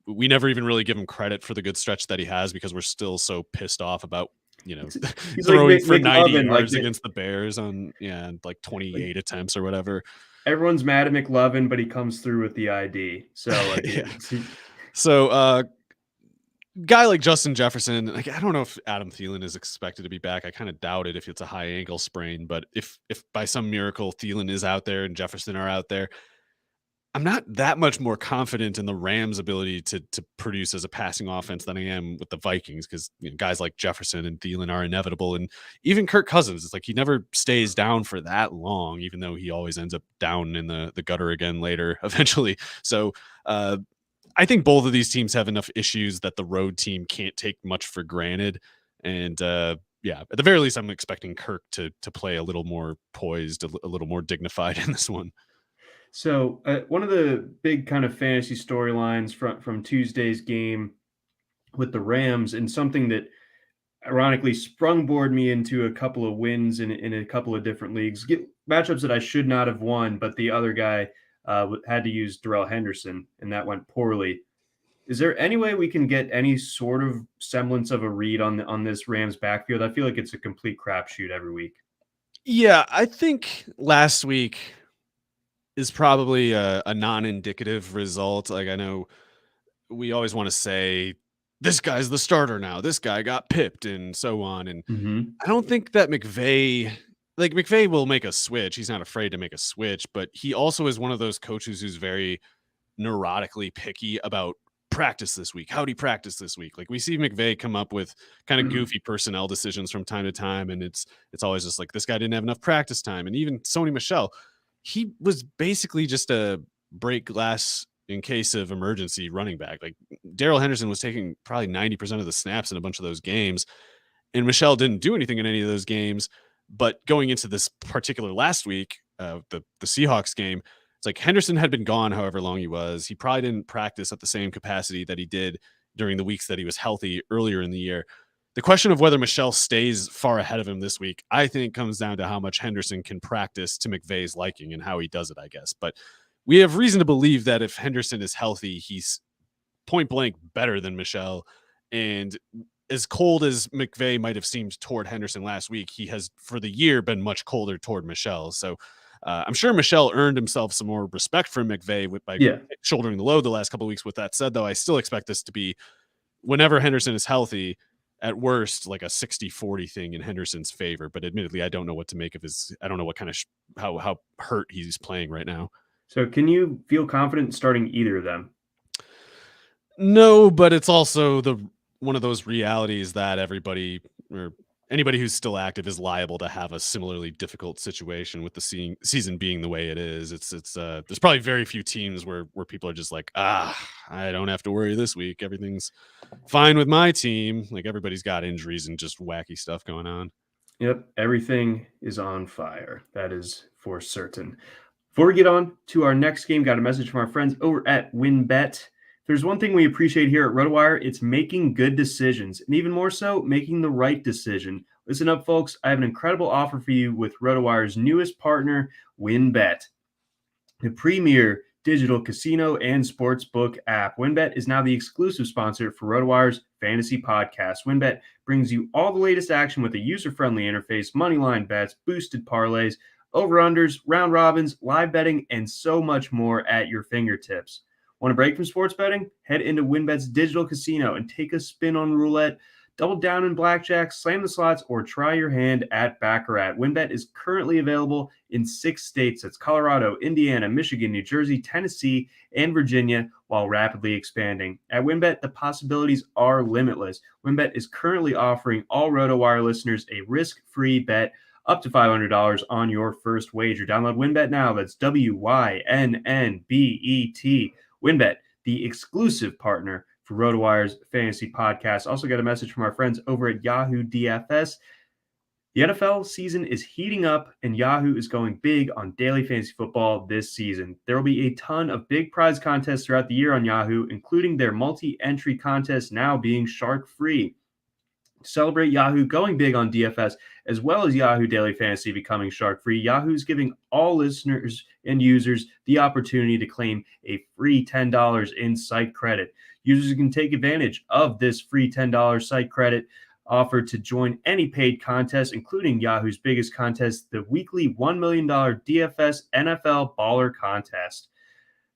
we never even really give him credit for the good stretch that he has because we're still so pissed off about He's throwing like for 90 McLovin, yards against the Bears on like 28 attempts or whatever. Everyone's mad at McLovin, but he comes through with the ID. So So guy like Justin Jefferson, like, I don't know if Adam Thielen is expected to be back. I kind of doubt it if it's a high ankle sprain, but if by some miracle Thielen is out there and Jefferson are out there, I'm not that much more confident in the Rams' ability to produce as a passing offense than I am with the Vikings, because guys like Jefferson and Thielen are inevitable, and even Kirk Cousins, it's like he never stays down for that long, even though he always ends up down in the gutter again later eventually. So I think both of these teams have enough issues that the road team can't take much for granted. And yeah, at the very least, I'm expecting Kirk to play a little more poised, a little more dignified in this one. So one of the big kind of fantasy storylines from Tuesday's game with the Rams, and something that ironically sprungboard me into a couple of wins in a couple of different leagues, matchups that I should not have won, but the other guy had to use Darrell Henderson, and that went poorly. Is there any way we can get any sort of semblance of a read on this Rams backfield? I feel like it's a complete crapshoot every week. Yeah, I think last week is probably a non-indicative result. Like, I know we always want to say this guy's the starter now, this guy got pipped, and so on. And Mm-hmm. I don't think that McVay will make a switch. He's not afraid to make a switch, but he also is one of those coaches who's very neurotically picky about practice this week. How'd he practice this week? Like, we see McVay come up with kind of goofy personnel decisions from time to time, and it's always just like, this guy didn't have enough practice time. And even Sony Michel, he was basically just a break glass in case of emergency running back. Like, Darrell Henderson was taking probably 90% of the snaps in a bunch of those games, and Michelle didn't do anything in any of those games. But going into this particular last week, the Seahawks game, it's like Henderson had been gone however long he was. He probably didn't practice at the same capacity that he did during the weeks that he was healthy earlier in the year. The question of whether Michelle stays far ahead of him this week, I think, comes down to how much Henderson can practice to McVay's liking and how he does it, I guess. But we have reason to believe that if Henderson is healthy, he's point blank better than Michelle. And as cold as McVay might have seemed toward Henderson last week, he has for the year been much colder toward Michelle. So I'm sure Michelle earned himself some more respect from McVay by shouldering the load the last couple of weeks. With that said, though, I still expect this to be, whenever Henderson is healthy, at worst, like a 60-40 thing in Henderson's favor. But admittedly, I don't know what to make of I don't know what kind of how hurt he's playing right now. So can you feel confident starting either of them? No, but it's also one of those realities that everybody, or anybody who's still active, is liable to have a similarly difficult situation with the season being the way it is. There's probably very few teams where people are just like, I don't have to worry this week. Everything's fine with my team. Like, everybody's got injuries and just wacky stuff going on. Yep, everything is on fire. That is for certain. Before we get on to our next game, got a message from our friends over at WinBet. If there's one thing we appreciate here at RotoWire, it's making good decisions, and even more so, making the right decision. Listen up, folks. I have an incredible offer for you with RotoWire's newest partner, WinBet, the premier digital casino and sportsbook app. WinBet is now the exclusive sponsor for RotoWire's fantasy podcast. WinBet brings you all the latest action with a user-friendly interface, moneyline bets, boosted parlays, over-unders, round robins, live betting, and so much more at your fingertips. Want to break from sports betting? Head into WinBet's digital casino and take a spin on roulette, double down in blackjack, slam the slots, or try your hand at Baccarat. WinBet is currently available in 6 states. That's Colorado, Indiana, Michigan, New Jersey, Tennessee, and Virginia, while rapidly expanding. At WinBet, the possibilities are limitless. WinBet is currently offering all RotoWire listeners a risk-free bet up to $500 on your first wager. Download WinBet now. That's WYNNBET. WinBet, the exclusive partner for RotoWire's fantasy podcast. Also got a message from our friends over at Yahoo DFS. The NFL season is heating up, and Yahoo is going big on daily fantasy football this season. There will be a ton of big prize contests throughout the year on Yahoo, including their multi-entry contest now being shark-free. To celebrate Yahoo going big on DFS, as well as Yahoo Daily Fantasy becoming shark-free, Yahoo is giving all listeners and users the opportunity to claim a free $10 in site credit. Users can take advantage of this free $10 site credit offered to join any paid contest, including Yahoo's biggest contest, the weekly $1 million DFS NFL Baller Contest.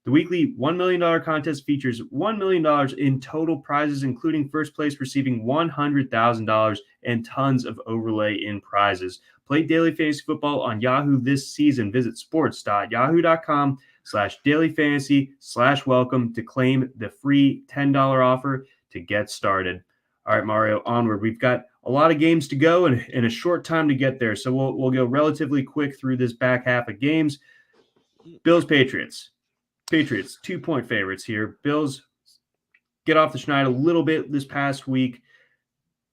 The weekly $1 million contest features $1 million in total prizes, including first place receiving $100,000 and tons of overlay in prizes. Play daily fantasy football on Yahoo this season. Visit sports.yahoo.com/dailyfantasy/welcome to claim the free $10 offer to get started. All right, Mario, onward. We've got a lot of games to go and a short time to get there, so we'll go relatively quick through this back half of games. Bills, Patriots. Patriots, 2-point favorites here. Bills get off the schneid a little bit this past week,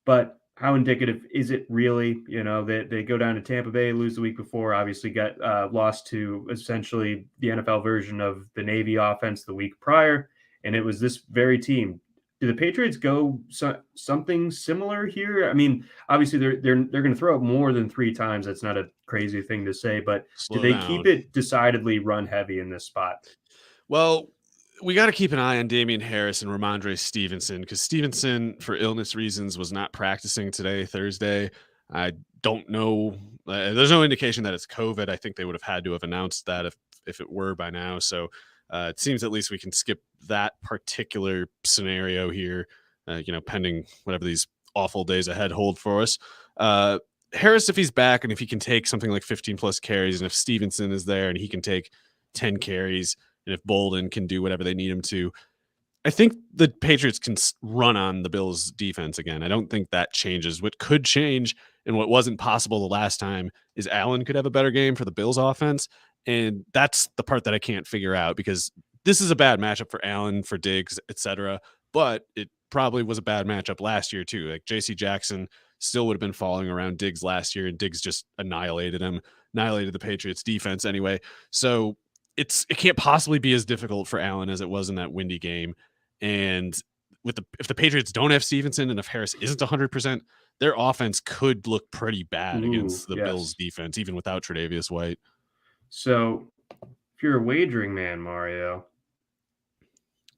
but how indicative is it really? They go down to Tampa Bay, lose the week before, obviously got lost to essentially the NFL version of the Navy offense the week prior, and it was this very team. Do the Patriots go something similar here? I mean, obviously they're going to throw it more than 3 times. That's not a crazy thing to say, but do they keep it decidedly run heavy in this spot? Well, we got to keep an eye on Damian Harris and Ramondre Stevenson, because Stevenson, for illness reasons, was not practicing today, Thursday. I don't know. There's no indication that it's COVID. I think they would have had to have announced that if it were by now. So it seems at least we can skip that particular scenario here, pending whatever these awful days ahead hold for us. Harris, if he's back and if he can take something like 15 plus carries, and if Stevenson is there and he can take 10 carries, and if Bolden can do whatever they need him to, I think the Patriots can run on the Bills' defense again. I don't think that changes. What could change, and what wasn't possible the last time, is Allen could have a better game for the Bills' offense. And that's the part that I can't figure out, because this is a bad matchup for Allen, for Diggs, etc. But it probably was a bad matchup last year too. Like J.C. Jackson still would have been falling around Diggs last year, and Diggs just annihilated the Patriots' defense anyway. So it can't possibly be as difficult for Allen as it was in that windy game. And if the Patriots don't have Stevenson, and if Harris isn't 100%, their offense could look pretty bad against the Bills defense, even without Tre'Davious White. So if you're a wagering man, Mario,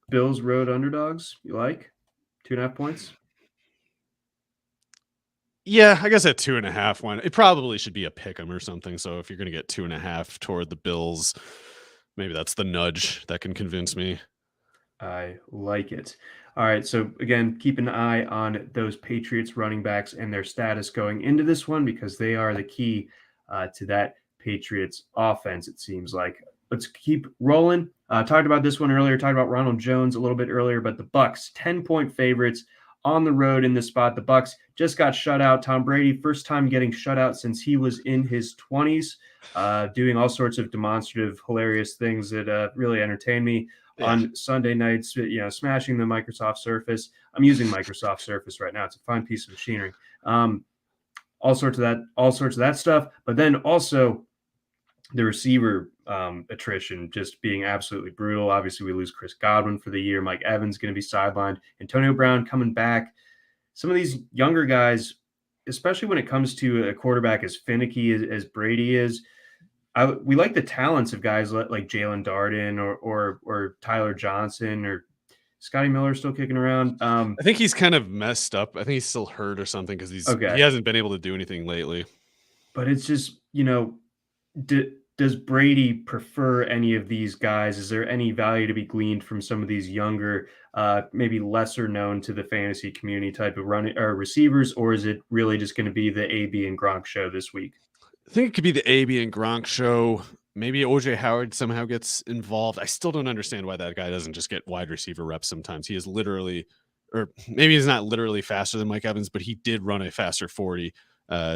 Bills road underdogs, you like 2.5 points? Yeah, I guess at 2.5 one, it probably should be a pick 'em or something. So if you're going to get 2.5 toward the Bills, maybe that's the nudge that can convince me. I like it. All right. So again, keep an eye on those Patriots running backs and their status going into this one, because they are the key to that Patriots offense, it seems like. Let's keep rolling. Talked about this one earlier, talked about Ronald Jones a little bit earlier, but the Bucs 10-point favorites on the road in this spot. The Bucs just got shut out. Tom Brady, first time getting shut out since he was in his 20s, doing all sorts of demonstrative, hilarious things that really entertain me. Yeah. On Sunday nights, smashing the Microsoft Surface. I'm using Microsoft Surface right now. It's a fine piece of machinery. All sorts of that stuff. But then also the receiver attrition just being absolutely brutal. Obviously, we lose Chris Godwin for the year. Mike Evans going to be sidelined. Antonio Brown coming back. Some of these younger guys, especially when it comes to a quarterback as finicky as Brady is, we like the talents of guys like Jalen Darden or Tyler Johnson, or Scotty Miller still kicking around. I think he's kind of messed up. I think he's still hurt or something, because he hasn't been able to do anything lately. But it's just, does Brady prefer any of these guys? Is there any value to be gleaned from some of these younger, maybe lesser known to the fantasy community type of receivers, or is it really just going to be the AB and Gronk show this week? I think it could be the AB and Gronk show. Maybe OJ Howard somehow gets involved. I still don't understand why that guy doesn't just get wide receiver reps sometimes. He is literally, or maybe he's not literally faster than Mike Evans, but he did run a faster 40.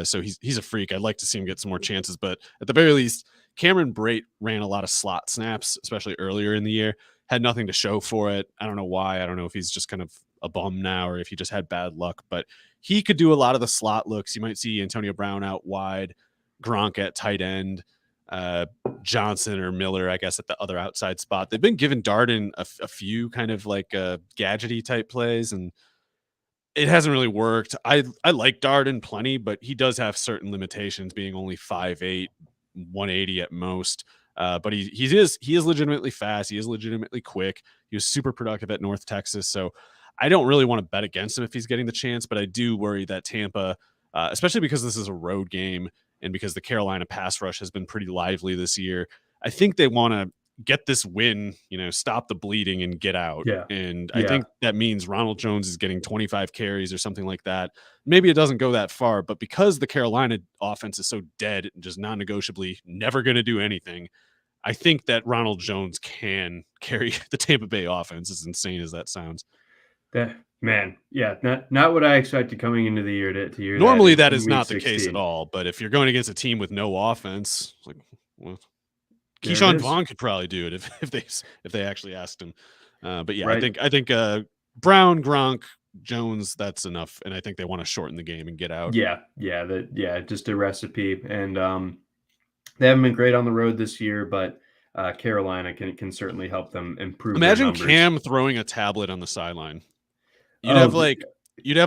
So he's a freak. I'd like to see him get some more chances, but at the very least, Cameron Brate ran a lot of slot snaps, especially earlier in the year, had nothing to show for it. I don't know why. I don't know if he's just kind of a bum now or if he just had bad luck, but he could do a lot of the slot looks. You might see Antonio Brown out wide, Gronk at tight end, Johnson or Miller, I guess, at the other outside spot. They've been giving Darden a few kind of like gadgety type plays, and it hasn't really worked. I like Darden plenty, but he does have certain limitations, being only 5'8", 180 at most. But he is legitimately fast. He is legitimately quick. He was super productive at North Texas. So I don't really want to bet against him if he's getting the chance, but I do worry that Tampa, especially because this is a road game and because the Carolina pass rush has been pretty lively this year, I think they want to get this win, stop the bleeding and get out. Yeah. And I think that means Ronald Jones is getting 25 carries or something like that. Maybe it doesn't go that far, but because the Carolina offense is so dead and just non-negotiably never going to do anything, I think that Ronald Jones can carry the Tampa Bay offense, as insane as that sounds. Not what I expected coming into the year to hear. Normally that is not the case at all, but if you're going against a team with no offense, like, well, Keyshawn Vaughn could probably do it if they actually asked him. But yeah, right. I think Brown, Gronk, Jones, that's enough. And I think they want to shorten the game and get out. Yeah, just a recipe. And they haven't been great on the road this year, but Carolina can certainly help them improve their Imagine numbers. Cam throwing a tablet on the sideline. You'd have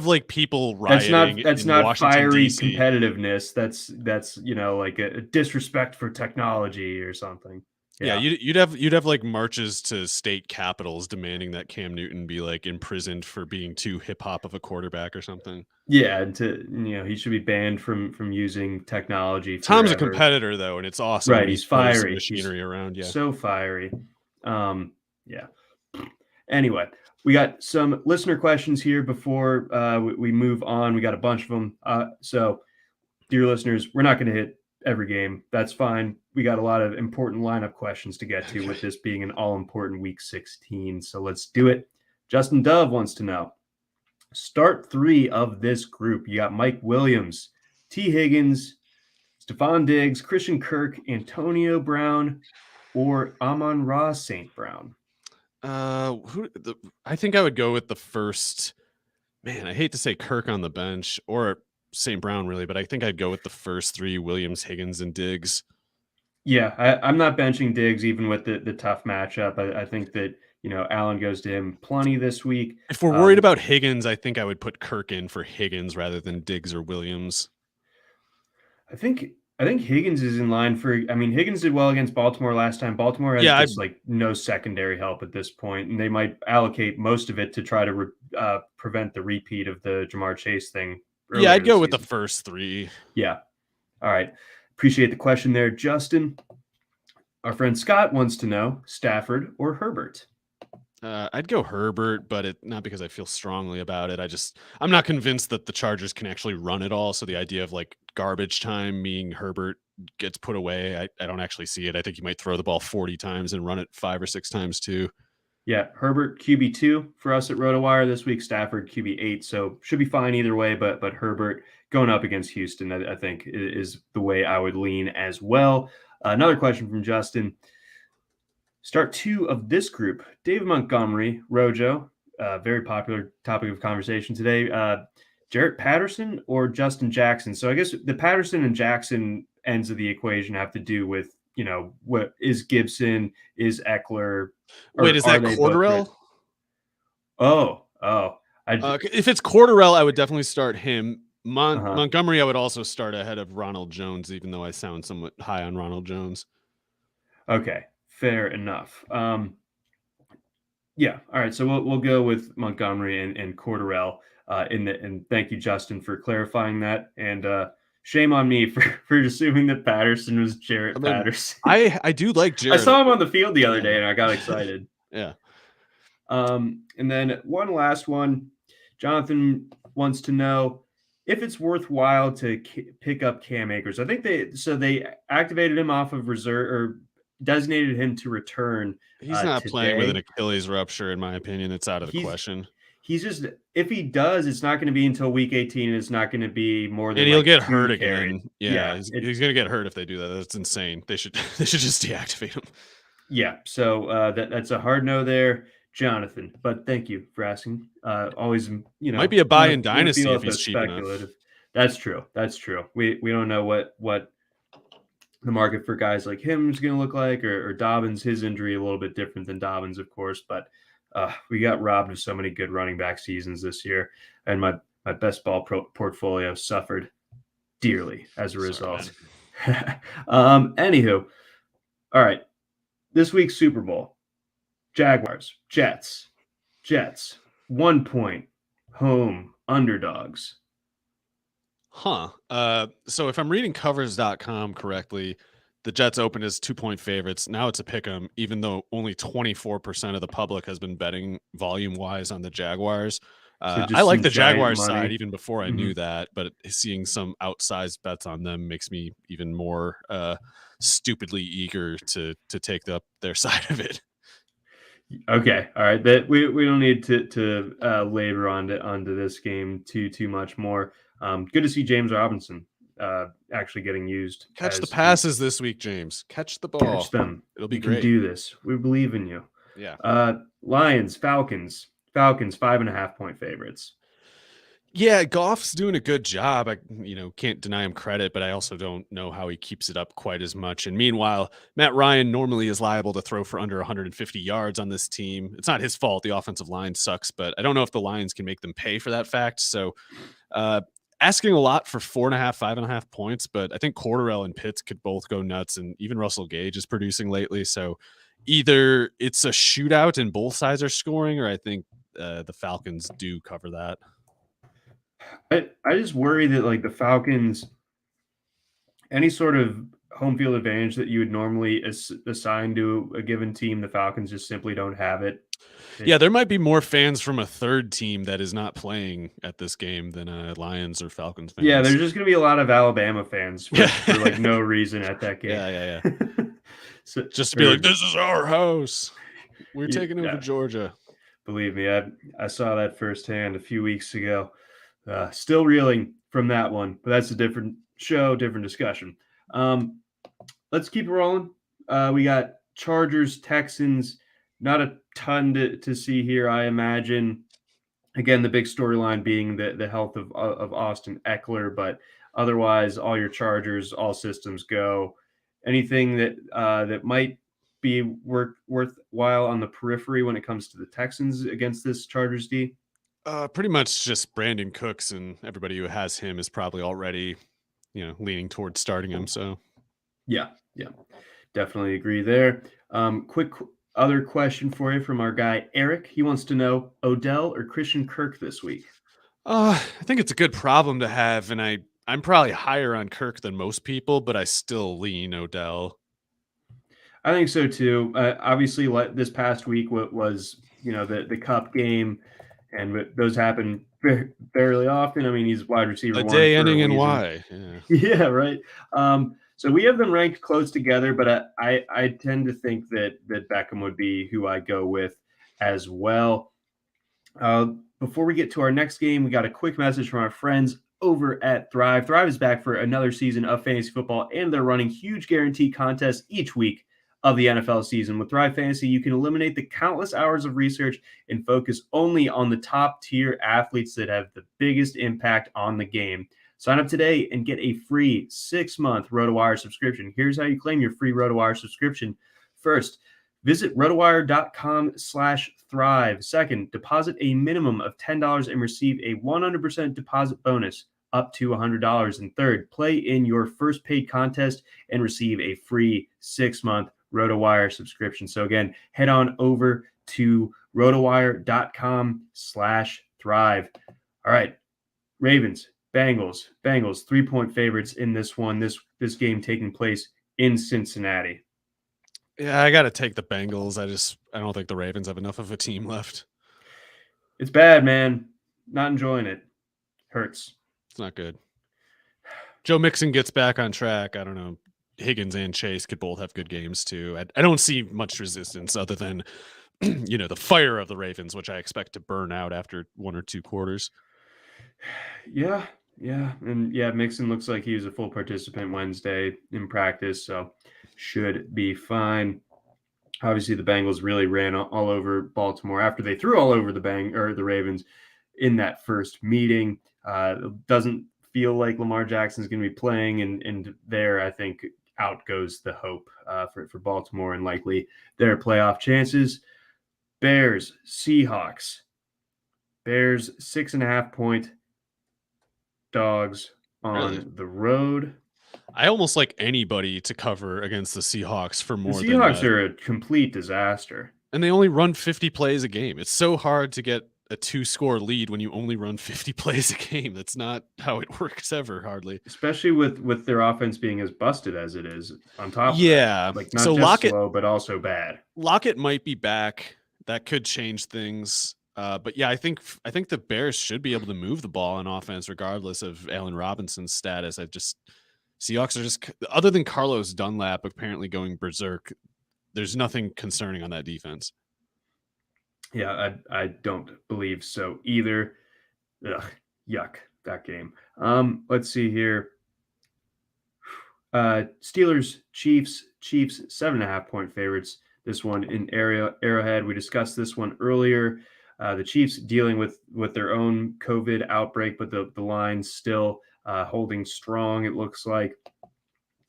like people rioting. That's in not Washington, fiery D.C. competitiveness. That's like a disrespect for technology or something. Yeah, you'd have like marches to state capitals demanding that Cam Newton be like imprisoned for being too hip hop of a quarterback or something. Yeah, he should be banned from using technology. Tom's a forever. competitor though, and it's awesome. Right, when he's throws fiery. Machinery around. Yeah, so fiery. Yeah. Anyway, we got some listener questions here before we move on. We got a bunch of them. So, dear listeners, we're not going to hit every game. That's fine. We got a lot of important lineup questions to get to with this being an all-important Week 16. So let's do it. Justin Dove wants to know, start 3 of this group. You got Mike Williams, T. Higgins, Stephon Diggs, Christian Kirk, Antonio Brown, or Amon-Ra St. Brown. I think I would go with the first. Man, I hate to say Kirk on the bench or St. Brown really, but I think I'd go with the first 3: Williams, Higgins, and Diggs. Yeah, I'm not benching Diggs even with the tough matchup. I think that Allen goes to him plenty this week. If we're worried about Higgins, I think I would put Kirk in for Higgins rather than Diggs or Williams. I think Higgins is in line for. I mean, Higgins did well against Baltimore last time. Baltimore has just like no secondary help at this point, and they might allocate most of it to try to prevent the repeat of the Jamar Chase thing. Yeah, I'd go with the first 3. Yeah. All right. Appreciate the question there, Justin. Our friend Scott wants to know, Stafford or Herbert? I'd go Herbert, but not because I feel strongly about it. I'm not convinced that the Chargers can actually run it all. So the idea of like garbage time meaning Herbert gets put away, I don't actually see it. I think he might throw the ball 40 times and run it 5 or 6 times too. Yeah, Herbert QB2 for us at RotoWire this week. Stafford QB8, so should be fine either way. But Herbert going up against Houston, I think, is the way I would lean as well. Another question from Justin. Start 2 of this group: David Montgomery, Rojo, very popular topic of conversation today. Jarrett Patterson or Justin Jackson? So I guess the Patterson and Jackson ends of the equation have to do with what is Gibson, is Eckler. Wait, is that Cordarrelle? If it's Cordarrelle, I would definitely start him. Montgomery, I would also start ahead of Ronald Jones, even though I sound somewhat high on Ronald Jones. Okay, fair enough. Yeah, all right. So we'll go with Montgomery and Cordarrelle. And thank you, Justin, for clarifying that. And shame on me for assuming that Patterson was Jarrett Patterson. I do like Jarrett. I saw him on the field the other day, and I got excited. Yeah. And then one last one. Jonathan wants to know if it's worthwhile to pick up Cam Akers. I think they activated him off of reserve or designated him to return. He's not playing with an Achilles rupture, in my opinion. It's out of the question. He's just, if he does, it's not going to be until week 18. And it's not going to be more than. And he'll get hurt again. Yeah, he's going to get hurt if they do that. That's insane. They should just deactivate him. Yeah. So that's a hard no there, Jonathan. But thank you for asking. Always, might be a buy in dynasty if he's cheap enough. That's true. We don't know what the market for guys like him is going to look like, or Dobbins. His injury a little bit different than Dobbins, of course, but. We got robbed of so many good running back seasons this year, and my best ball portfolio suffered dearly as a result. Anywho, all right, this week's Super Bowl: Jaguars, Jets, 1 point, home underdogs. So if I'm reading covers.com correctly, the Jets opened as 2-point favorites. Now it's a pick 'em, even though only 24% of the public has been betting volume-wise on the Jaguars. I like the Jaguars side even before I knew that, but seeing some outsized bets on them makes me even more stupidly eager to take their side of it. Okay, all right. That we don't need to labor onto this game too much more. Good to see James Robinson actually getting used. Catch the passes this week, James. Catch the ball. Catch them. It'll be great. You can do this. We believe in you. Yeah. Lions, Falcons. Falcons 5.5-point favorites. Yeah, Goff's doing a good job. I, can't deny him credit, but I also don't know how he keeps it up quite as much. And meanwhile, Matt Ryan normally is liable to throw for under 150 yards on this team. It's not his fault. The offensive line sucks, but I don't know if the Lions can make them pay for that fact. So, asking a lot for 4.5, 5.5 points, but I think Cordarrelle and Pitts could both go nuts, and even Russell Gage is producing lately. So, either it's a shootout and both sides are scoring, or I think the Falcons do cover that. I just worry that like the Falcons, any sort of home field advantage that you would normally assign to a given team, the Falcons just simply don't have it. Yeah, there might be more fans from a third team that is not playing at this game than Lions or Falcons fans. Yeah, there's just going to be a lot of Alabama fans for like no reason at that game. Yeah. So, just to be like, this is our house. We're taking over Georgia. Believe me, I saw that firsthand a few weeks ago. Still reeling from that one, but that's a different show, different discussion. Let's keep it rolling. We got Chargers, Texans. Not a ton to see here, I imagine. Again, the big storyline being the health of Austin Eckler, but otherwise, all your Chargers, all systems go. Anything that might be worthwhile on the periphery when it comes to the Texans against this Chargers D? Pretty much just Brandon Cooks, and everybody who has him is probably already, leaning towards starting him. So, yeah, definitely agree there. Quick other question for you from our guy Eric. He wants to know Odell or Christian Kirk this week. I think it's a good problem to have, and I'm probably higher on Kirk than most people, but I still lean Odell. I think so too. Obviously, this past week was the Cup game, and those happen fairly often. I mean, he's wide receiver. A day ending in Y. Yeah, right. So we have them ranked close together, but I tend to think that Beckham would be who I go with as well. Before we get to our next game, we got a quick message from our friends over at Thrive. Thrive is back for another season of fantasy football, and they're running huge guarantee contests each week of the NFL season. With Thrive Fantasy, you can eliminate the countless hours of research and focus only on the top tier athletes that have the biggest impact on the game. Sign up today and get a free 6-month RotoWire subscription. Here's how you claim your free RotoWire subscription. First, visit rotowire.com/thrive. Second, deposit a minimum of $10 and receive a 100% deposit bonus up to $100. And third, play in your first paid contest and receive a free 6-month RotoWire subscription. So again, head on over to rotowire.com/thrive. All right, Ravens, Bengals, 3-point favorites in this one. This game taking place in Cincinnati. Yeah, I got to take the Bengals. I don't think the Ravens have enough of a team left. It's bad, man. Not enjoying it. Hurts. It's not good. Joe Mixon gets back on track. I don't know. Higgins and Chase could both have good games too. I don't see much resistance other than, the fire of the Ravens, which I expect to burn out after 1 or 2 quarters. Yeah. And Mixon looks like he was a full participant Wednesday in practice, so should be fine. Obviously, the Bengals really ran all over Baltimore after they threw all over the Ravens in that first meeting. It doesn't feel like Lamar Jackson is going to be playing, and there I think out goes the hope for Baltimore and likely their playoff chances. Bears, Seahawks. Bears 6.5-point dogs on the road. I almost like anybody to cover against the Seahawks for more. The Seahawks are a complete disaster. And they only run 50 plays a game. It's so hard to get a 2-score lead when you only run 50 plays a game. That's not how it works ever, hardly. Especially with their offense being as busted as it is on top of that. Like not so just Lockett, slow, but also bad. Lockett might be back. That could change things. But yeah, I think the Bears should be able to move the ball on offense regardless of Allen Robinson's status. Seahawks are just, other than Carlos Dunlap apparently going berserk, there's nothing concerning on that defense. Yeah, I don't believe so either. Ugh, yuck, that game. Let's see here. Steelers, Chiefs, 7.5-point favorites. This one in Arrowhead. We discussed this one earlier. The Chiefs dealing with their own COVID outbreak, but the line's still holding strong, it looks like.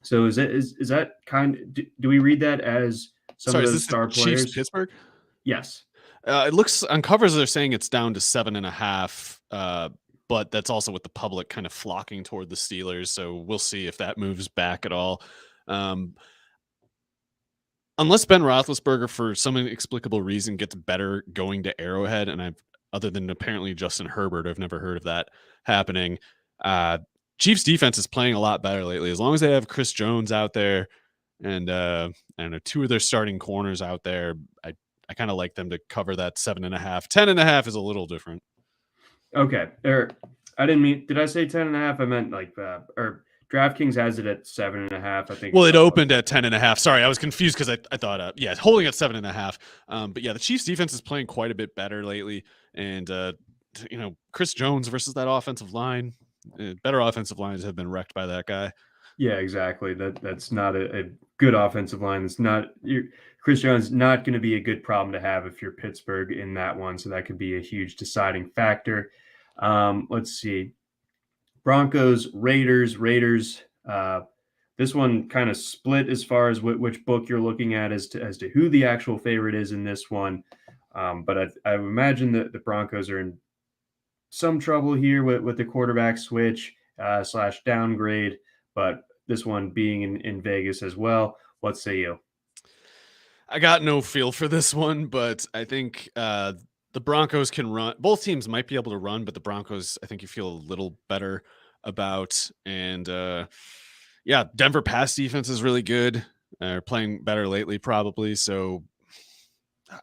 So is that do we read that as some Sorry, of is those this the star Chiefs players? Pittsburgh? Yes. It looks on covers they're saying it's down to 7.5, but that's also with the public kind of flocking toward the Steelers. So we'll see if that moves back at all. Unless Ben Roethlisberger, for some inexplicable reason, gets better going to Arrowhead, and other than apparently Justin Herbert, I've never heard of that happening. Chiefs defense is playing a lot better lately. As long as they have Chris Jones out there and I don't know, 2 of their starting corners out there, I kind of like them to cover that 7.5. 10.5 is a little different. Okay. I didn't mean. Did I say 10.5? I meant like or DraftKings has it at 7.5. I think. Well, it opened at 10.5. Sorry, I was confused because I thought, holding at 7.5. But yeah, the Chiefs defense is playing quite a bit better lately, and Chris Jones versus that offensive line, better offensive lines have been wrecked by that guy. Yeah, exactly. That's not a good offensive line. It's not. Chris Jones not going to be a good problem to have if you're Pittsburgh in that one. So that could be a huge deciding factor. Let's see. Broncos, Raiders. This one kind of split as far as which book you're looking at as to who the actual favorite is in this one. But I imagine that the Broncos are in some trouble here with the quarterback switch / downgrade. But this one being in Vegas as well. What say you? I got no feel for this one, but I think the Broncos can run. Both teams might be able to run, but the Broncos, I think you feel a little better about. And Denver pass defense is really good. They're playing better lately, probably. So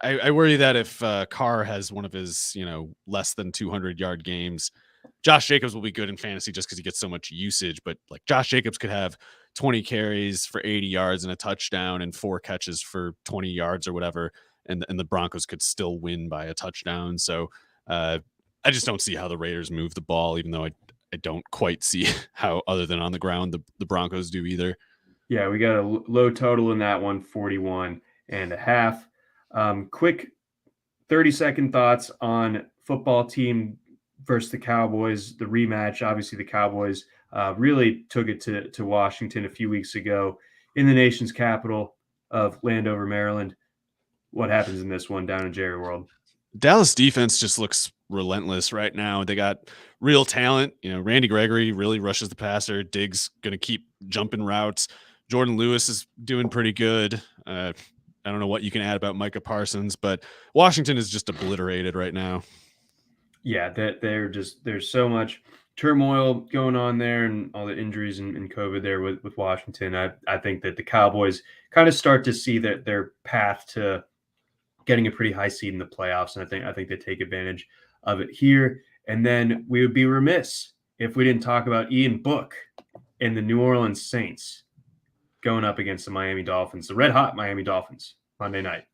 I worry that if Carr has one of his, less than 200-yard games, Josh Jacobs will be good in fantasy just because he gets so much usage. But like Josh Jacobs could have 20 carries for 80 yards and a touchdown and 4 catches for 20 yards or whatever, and the Broncos could still win by a touchdown. So I just don't see how the Raiders move the ball, even though I don't quite see how, other than on the ground, the Broncos do either. Yeah, we got a low total in that one, 41.5. Quick 30-second thoughts on football team versus the Cowboys, the rematch. Obviously, the Cowboys really took it to Washington a few weeks ago in the nation's capital of Landover, Maryland. What happens in this one down in Jerry World? Dallas defense just looks relentless right now. They got real talent. Randy Gregory really rushes the passer. Diggs going to keep jumping routes. Jordan Lewis is doing pretty good. I don't know what you can add about Micah Parsons, but Washington is just obliterated right now. Yeah, there's so much turmoil going on there and all the injuries and COVID there with Washington. I think that the Cowboys kind of start to see their path to getting a pretty high seed in the playoffs, and I think they take advantage of it here. And then we would be remiss if we didn't talk about Ian Book and the New Orleans Saints going up against the Miami Dolphins, the red hot Miami Dolphins, Monday night.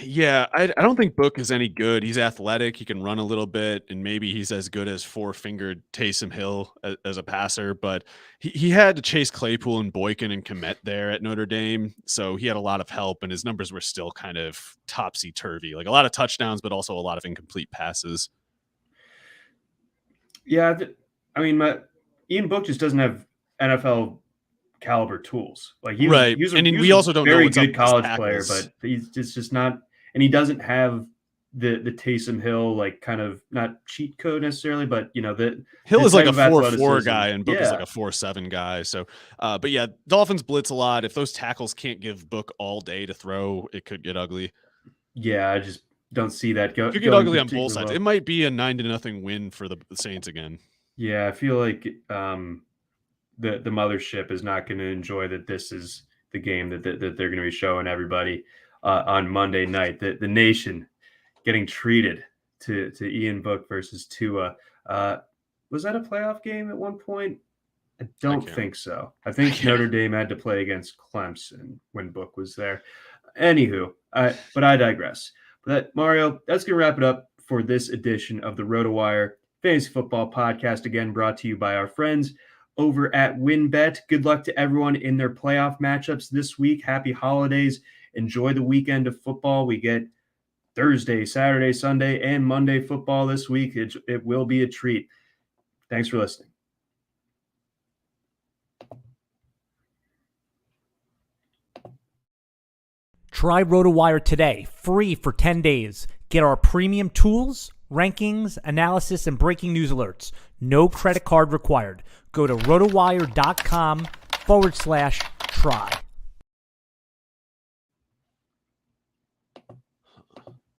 Yeah, I don't think Book is any good. He's athletic. He can run a little bit, and maybe he's as good as 4-fingered Taysom Hill as a passer. But he had to chase Claypool and Boykin and Kmet there at Notre Dame, so he had a lot of help, and his numbers were still kind of topsy-turvy. Like a lot of touchdowns, but also a lot of incomplete passes. Yeah, Ian Book just doesn't have NFL caliber tools. Like right, we also don't know very what's good college tackles. player, but he's just not, and he doesn't have the Taysom Hill like kind of not cheat code necessarily, but the Hill is like a 4.4 4-4 guy, and Book is like a 4-7 guy. So, but yeah, Dolphins blitz a lot. If those tackles can't give Book all day to throw, it could get ugly. Yeah, I just don't see that It could get ugly on both sides. It might be a 9-0 win for the Saints again. Yeah, I feel like the mothership is not going to enjoy that this is the game that they're going to be showing everybody on Monday night. The nation getting treated to Ian Book versus Tua. Was that a playoff game at one point? I don't think so. I think Notre Dame had to play against Clemson when Book was there. Anywho, but I digress. But Mario, that's going to wrap it up for this edition of the RotoWire Fantasy Football Podcast, again brought to you by our friends over at WinBet. Good luck to everyone in their playoff matchups this week. Happy holidays. Enjoy the weekend of football. We get Thursday, Saturday, Sunday, and Monday football this week. It will be a treat. Thanks for listening. Try RotoWire today, free for 10 days. Get our premium tools, rankings, analysis, and breaking news alerts. No credit card required. Go to rotowire.com/try.